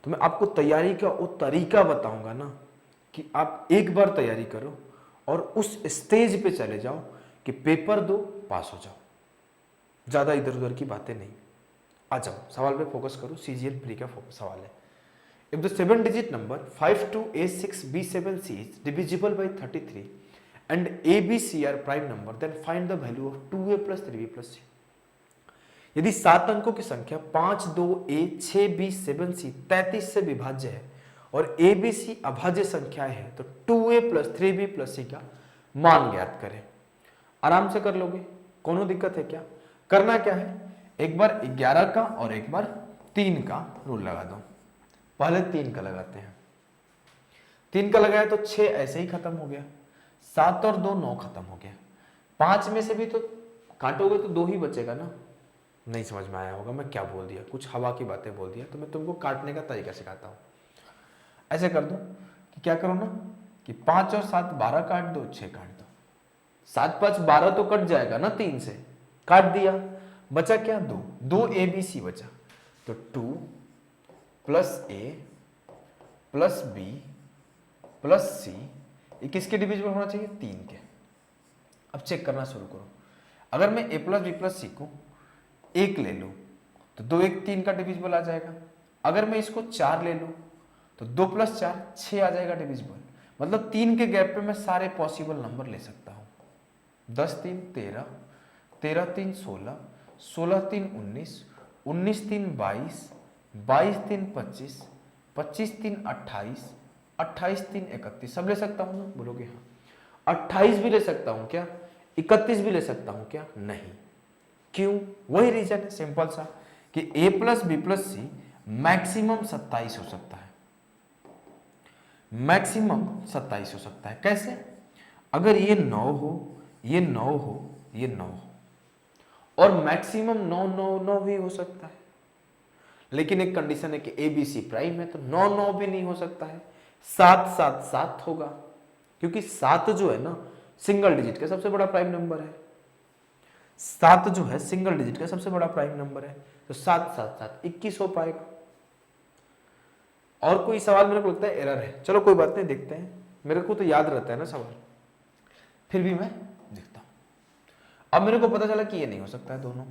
तो मैं आपको तैयारी का वो तरीका बताऊंगा ना कि आप एक बार तैयारी करो और उस स्टेज पे चले जाओ कि पेपर दो, पास हो जाओ, ज़्यादा इधर उधर की बातें नहीं। आ जाओ सवाल पे फोकस करो, सीजीएल प्री का सवाल है। If the 7 digit number 52A6B7C is divisible by 33 and ABC are prime number, then find the value of 2A plus 3B plus C। यदि 7 अंकों की संख्या 5, 2, A, 6, B, 7, C 33 से विभाज्य है और ABC अभाज्य संख्याएं हैं, तो 2A plus 3B plus C का मान ज्ञात करें। आराम से कर लोगे, कोनो दिक्कत है क्या? करना क्या है, एक बार 11 का और एक बार 3 का रूल लगा दो। पहले 3 का लगाते हैं, 3 का लगाया तो 6 ऐसे ही खत्म हो गया, 7 और 2 9 खत्म हो गया। 5 में से भी तो काटोगे तो 2 ही बचेगा ना। नहीं समझ में आया होगा मैं क्या बोल दिया, कुछ हवा की बातें बोल दिया, तो मैं तुमको काटने का तरीका सिखाता हूँ। ऐसे कर दो कि क्या करो ना कि 5 और 7 12 काट दो, 6 काट दो। 7 5 12 तो कट जाएगा ना 3 से, काट दिया, बचा क्या 2 ए बी सी बचा। तो 2 प्लस ए प्लस बी प्लस सी, ये किसके डिविजिबल होना चाहिए? 3 के। अब चेक करना शुरू करो। अगर मैं ए प्लस बी प्लस सी को 1 ले लूँ तो 2 1 3 का डिविजिबल आ जाएगा। अगर मैं इसको 4 ले लूँ तो 2 प्लस 4 6 आ जाएगा डिविजिबल। मतलब 3 के गैप पे मैं सारे पॉसिबल नंबर ले सकता हूँ। 10 3 13, 13 3 16, 16 3 19, 19 3 22, 22 3 25, 25 3 28, 28 3 31। सब ले सकता हूँ ना? बोलोगे हाँ। 28 भी ले सकता हूँ क्या? 31 भी ले सकता हूँ क्या? नहीं। क्यों? वही रीजन है सिंपल सा कि a plus B plus C maximum 27 हो सकता है। मैक्सिमम 27 हो सकता है। कैसे? अगर ये 9 हो, ये 9 हो, ये 9 हो, और मैक्सिमम 9 9 9 भी हो सकता है। लेकिन एक कंडीशन है कि ए बी सी प्राइम है, तो 9 9 भी नहीं हो सकता है, 7 7 7 होगा, क्योंकि 7 जो है ना सिंगल डिजिट का सबसे बड़ा प्राइम नंबर है। 7 जो है सिंगल डिजिट का सबसे बड़ा प्राइम नंबर है, तो 7 7 7 21 हो पाएगा। और कोई सवाल मेरे को लगता है एरर है, चलो कोई बात नहीं, देखते हैं। मेरे को तो याद रहता है ना सवाल, फिर भी मैं देखता हूं। अब मेरे को पता चला कि ये नहीं हो सकता है दोनों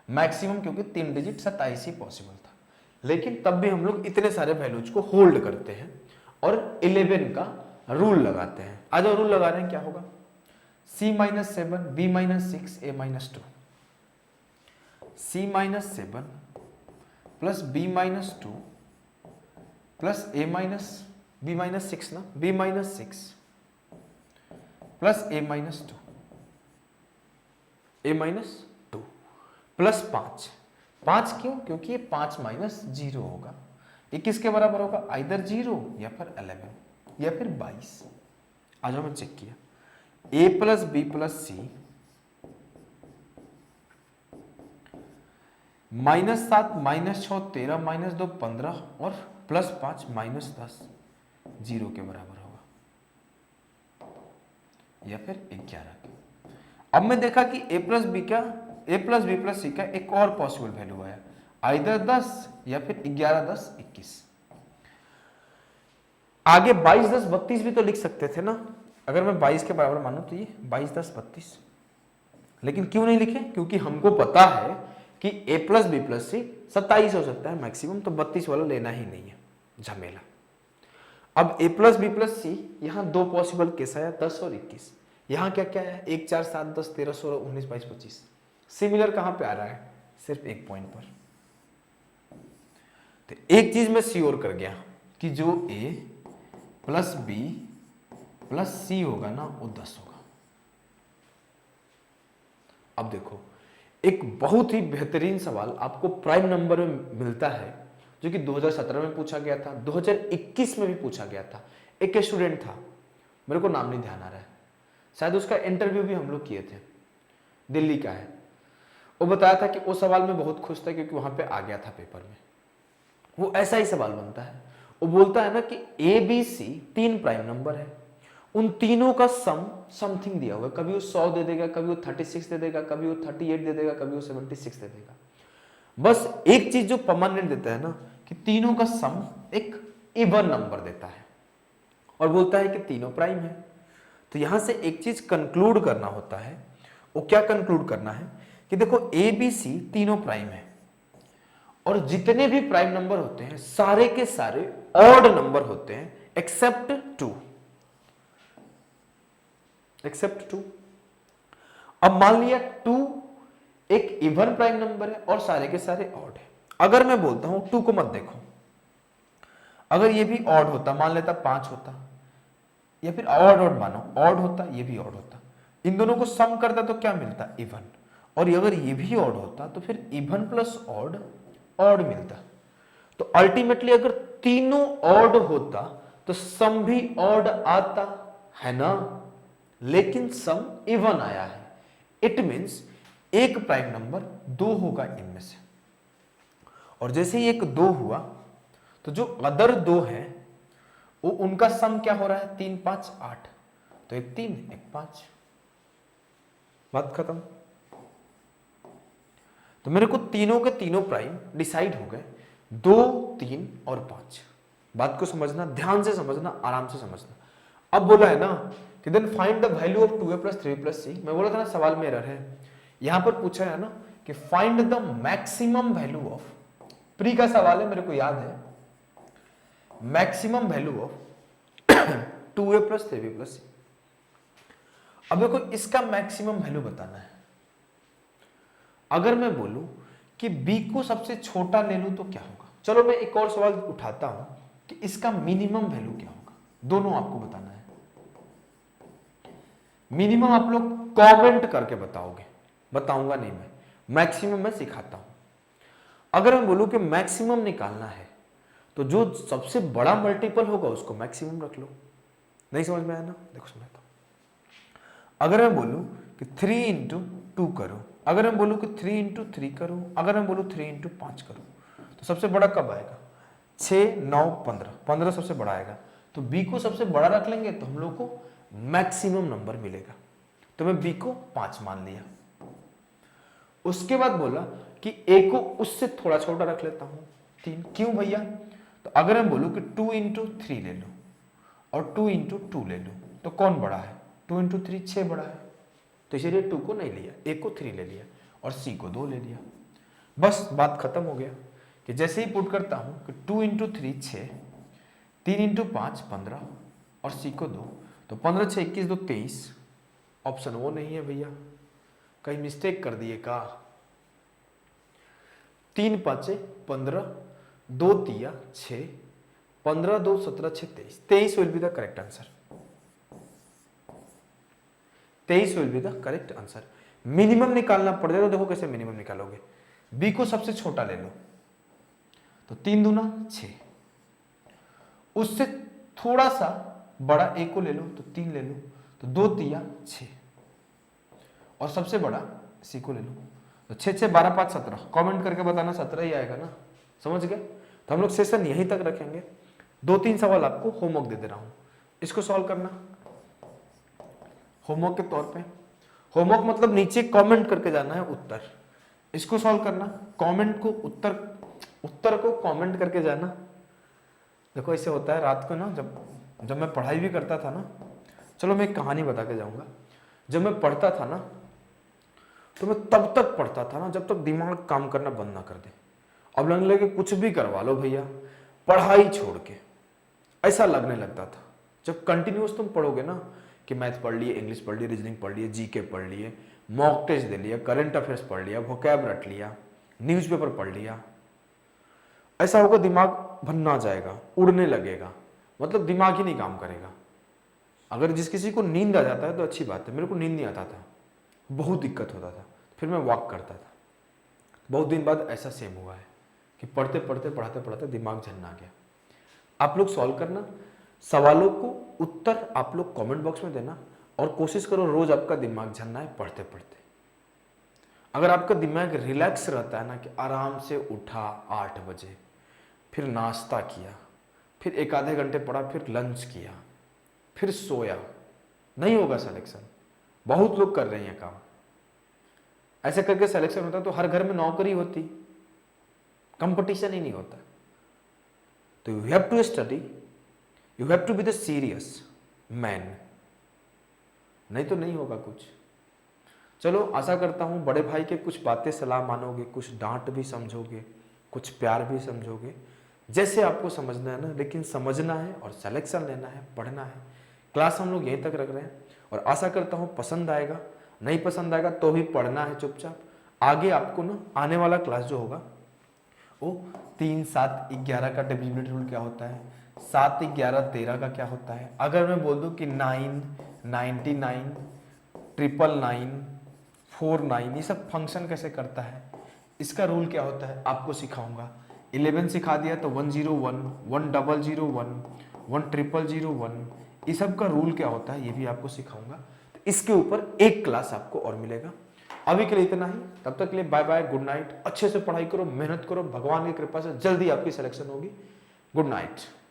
मैक्सिमम, क्योंकि 3 डिजिट 27 ही पॉसिबल था। लेकिन तब भी हम लोग इतने सारे वैल्यूज को होल्ड करते हैं और 11 का रूल लगाते हैं। आ जाओ, रूल लगा रहे हैं, क्या होगा? C-7 B-6 A-2, C-7 plus B-2 plus B-6 ना, B-6 प्लस A-2 प्लस 5। 5 क्यों? क्योंकि ये 5 माइनस 0 होगा। ये किसके बराबर होगा? आइदर 0 या फिर 11 या फिर 22। आ जाओ, मैं चेक किया। a plus B plus C -7 -6 13 -2 15 और प्लस 5 -10 0 के बराबर होगा या फिर 11 के। अब मैं देखा कि a प्लस बी प्लस सी का एक और पॉसिबल वैल्यू आया, आइदर 10 या फिर 11 10 21। आगे 22 10 32 भी तो लिख सकते थे ना। अगर मैं 22 के बराबर मानूं तो ये 22 10 32, लेकिन क्यों नहीं लिखे? क्योंकि हमको पता है कि a प्लस बी प्लस सी 27 हो सकता है मैक्सिमम, तो 32 वाला लेना ही नहीं है, झमेला। अब a प्लस बी प्लस सी, यहां 2 पॉसिबल केस आया, 10 और 21। यहां क्या क्या है? 1 4 7 10 13 16 19 22 25। सिमिलर कहां पे आ रहा है? सिर्फ एक पॉइंट पर। तो एक चीज मैं श्योर कर गया कि जो a प्लस बी प्लस सी होगा ना वो 10 होगा। अब देखो, एक बहुत ही बेहतरीन सवाल आपको प्राइम नंबर में मिलता है, जो कि 2017 में पूछा गया था, 2021 में भी पूछा गया था। एक स्टूडेंट था, मेरे को नाम नहीं ध्यान आ रहा है, शायद उसका इंटरव्यू भी हम लोग किए थे, दिल्ली का है। वो बताया था कि वो सवाल में बहुत खुश था क्योंकि वहां पे आ गया था पेपर में। वो ऐसा ही सवाल बनता है, वो बोलता है ना कि A B C 3 prime number है, उन तीनों का सम समथिंग दिया हुआ है। कभी वो 100 दे देगा, कभी वो 36 दे देगा, कभी वो 38 दे देगा, कभी वो 76 दे देगा। बस एक चीज जो परमानेंट देता है ना कि तीनों का सम एक इवन नंबर देता है और बोलता है कि तीनों प्राइम है। तो यहां से एक चीज कंक्लूड करना होता है। वो क्या कंक्लूड करना है कि देखो ए बी सी तीनों प्राइम है और जितने भी प्राइम नंबर होते हैं सारे के सारे ऑड नंबर होते हैं एक्सेप्ट 2। अब मान लिया 2 एक इवन प्राइम नंबर है और सारे के सारे ऑड है। अगर मैं बोलता हूं 2 को मत देखो, अगर ये भी ऑड होता, मान लेता 5 होता, या फिर ऑड मानो ऑड होता, ये भी ऑड होता, इन दोनों को सम करता तो क्या मिलता, इवन। और अगर ये भी ऑड होता तो फिर इवन प्लस ऑड ऑड मिलता। तो अल्टीमेटली अगर तीनों ऑड होता तो सम भी ऑड आता है ना, लेकिन सम इवन आया है। इट मीन्स एक प्राइम नंबर 2 होगा इनमें से, और जैसे ही एक 2 हुआ तो जो अदर 2 है वो उनका सम क्या हो रहा है, 3 5 8, तो एक 3 एक 5, बात खत्म। तो मेरे को तीनों के तीनों प्राइम डिसाइड हो गए, 2 3 और 5। बात को समझना, ध्यान से समझना, आराम से समझना। अब बोला है ना कि then find the value of 2a + 3b + c। मैं बोला था ना सवाल में एरर है, यहां पर पूछा है ना कि find the maximum value of, pre का सवाल है मेरे को याद है, maximum value of 2a + 3b + c। अब देखो इसका मैक्सिमम वैल्यू बताना है। अगर मैं बोलूं कि b को सबसे छोटा ले लूं तो क्या होगा, चलो मैं एक और सवाल उठाता हूं कि इसका मिनिमम वैल्यू क्या होगा, दोनों आपको बताना है। मिनिमम आप लोग कमेंट करके बताओगे, बताऊंगा नहीं मैं, मैक्सिमम मैं सिखाता हूं। अगर मैं बोलूं कि मैक्सिमम निकालना है तो जो सबसे बड़ा मल्टीपल होगा उसको मैक्सिमम रख लो। नहीं समझ में आया ना, देखो समझाता हूं। अगर मैं बोलूं कि 3 × 2 करो, अगर मैं बोलूं कि 3 × 3 करो, अगर मैं बोलूं 3 × 5 करो, तो सबसे बड़ा कब आएगा, 6 9 15, 15 सबसे बड़ा आएगा। तो b को सबसे बड़ा रख लेंगे तो हम लोग को मैक्सिमम नंबर मिलेगा। तो मैं b को 5 मान लिया। उसके बाद बोला कि a को उससे थोड़ा छोटा रख लेता हूं, 3। क्यों भैया, तो अगर मैं बोलूं कि 2 × 3 ले लो और 2 × 2 ले लो तो कौन बड़ा है, 2 × 3 6 बड़ा है, तो इसलिए 2 को नहीं लिया, a को 3 ले लिया और c को 2 ले लिया। बस बात खत्म हो गया कि जैसे ही पुट करता हूं कि 2 × 3 6, 3 × 5 15 और c को 2, तो 15 6 21 2 23। ऑप्शन वो नहीं है भैया, कहीं मिस्टेक कर दिए का। 3 5 15, 2 3 6, 15 2 17 6 23, 23 will be the correct answer, 23 will be the correct answer. Minimum निकालना पड़ जाए तो देखो कैसे मिनिमम निकालोगे, b को सबसे छोटा ले लो तो 3 दूना 6, उससे थोड़ा सा बड़ा a को ले लो तो 3 ले लो, तो 2 3 6, और सबसे बड़ा c को ले लो तो 6 6 12 5 17। कमेंट करके बताना 17 ही आएगा ना, समझ गए। तो हम लोग सेशन यहीं तक रखेंगे। 2-3 सवाल आपको होमवर्क दे दे रहा हूं, इसको सॉल्व करना होमवर्क के तौर पे। होमवर्क मतलब नीचे कमेंट करके जाना है उत्तर, इसको सॉल्व करना, कमेंट को उत्तर को कमेंट करके जाना। देखो ऐसे होता है रात को ना, जब मैं पढ़ाई भी करता था ना, चलो मैं एक कहानी बता के जाऊंगा। जब मैं पढ़ता था ना तो मैं तब तक पढ़ता था ना जब तक दिमाग काम करना बंद ना कर दे। अब लगने लगे कुछ भी करवा लो भैया, पढ़ाई छोड़ के, ऐसा लगने लगता था। जब कंटिन्यूस तुम पढ़ोगे ना कि मैथ पढ़ लिए, इंग्लिश पढ़ लिए, रीजनिंग पढ़ लिए, जीके पढ़ लिए, मॉक टेस्ट दे लिया, करंट अफेयर्स पढ़ लिया, वोकैब रट लिया, न्यूज़पेपर पढ़ लिया, ऐसा होगा दिमाग भन्ना जाएगा, उड़ने लगेगा, मतलब दिमाग ही नहीं काम करेगा। अगर जिस किसी को नींद आ जाता है तो अच्छी बात है, मेरे को नींद नहीं आता था, बहुत दिक्कत होता था, फिर मैं वॉक करता था। बहुत दिन बाद ऐसा सेम हुआ है कि पढ़ते पढ़ते पढ़ाते पढ़ाते दिमाग झन्ना गया। आप लोग सॉल्व करना, सवालों को उत्तर आप लोग कमेंट बॉक्स में देना, और कोशिश करो रोज आपका दिमाग झन्ना है पढ़ते पढ़ते। अगर आपका दिमाग रिलैक्स रहता है ना कि आराम से उठा 8 बजे, फिर नाश्ता किया, फिर 1 आधे घंटे पढ़ा, फिर लंच किया, फिर सोया, नहीं होगा सिलेक्शन। बहुत लोग कर रहे हैं काम, ऐसे करके सिलेक्शन होता तो हर घर में नौकरी होती, कंपटीशन ही नहीं होता। तो you have to study, you have to be the serious man, नहीं तो नहीं होगा कुछ। चलो आशा करता हूं बड़े भाई के कुछ बातें सलाह मानोगे, कुछ डांट भी समझोगे, कुछ प्यार भी समझोगे, जैसे आपको समझना है ना, लेकिन समझना है और सिलेक्शन लेना है, पढ़ना है। क्लास हम लोग यहीं तक रख रहे हैं और आशा करता हूँ पसंद आएगा। नहीं पसंद आएगा तो भी पढ़ना है चुपचाप। आगे आपको ना आने वाला क्लास जो होगा वो 3 7 11 का डिविजिबिलिटी रूल क्या होता है, 7 11 13 का क्या होता है। अगर मैं बोल दूं कि 9 99 999, 49, ये सब फंक्शन कैसे करता है, इसका रूल क्या होता है आपको सिखाऊंगा। 11 सिखा दिया तो 101, 1001, 1001, ये सब का रूल क्या होता है ये भी आपको सिखाऊंगा। तो इसके ऊपर एक क्लास आपको और मिलेगा। अभी के लिए इतना ही, तब तक के लिए बाय बाय, गुड नाइट। अच्छे से पढ़ाई करो, मेहनत करो, भगवान की कृपा से जल्दी आपकी सिलेक्शन होगी। Good night.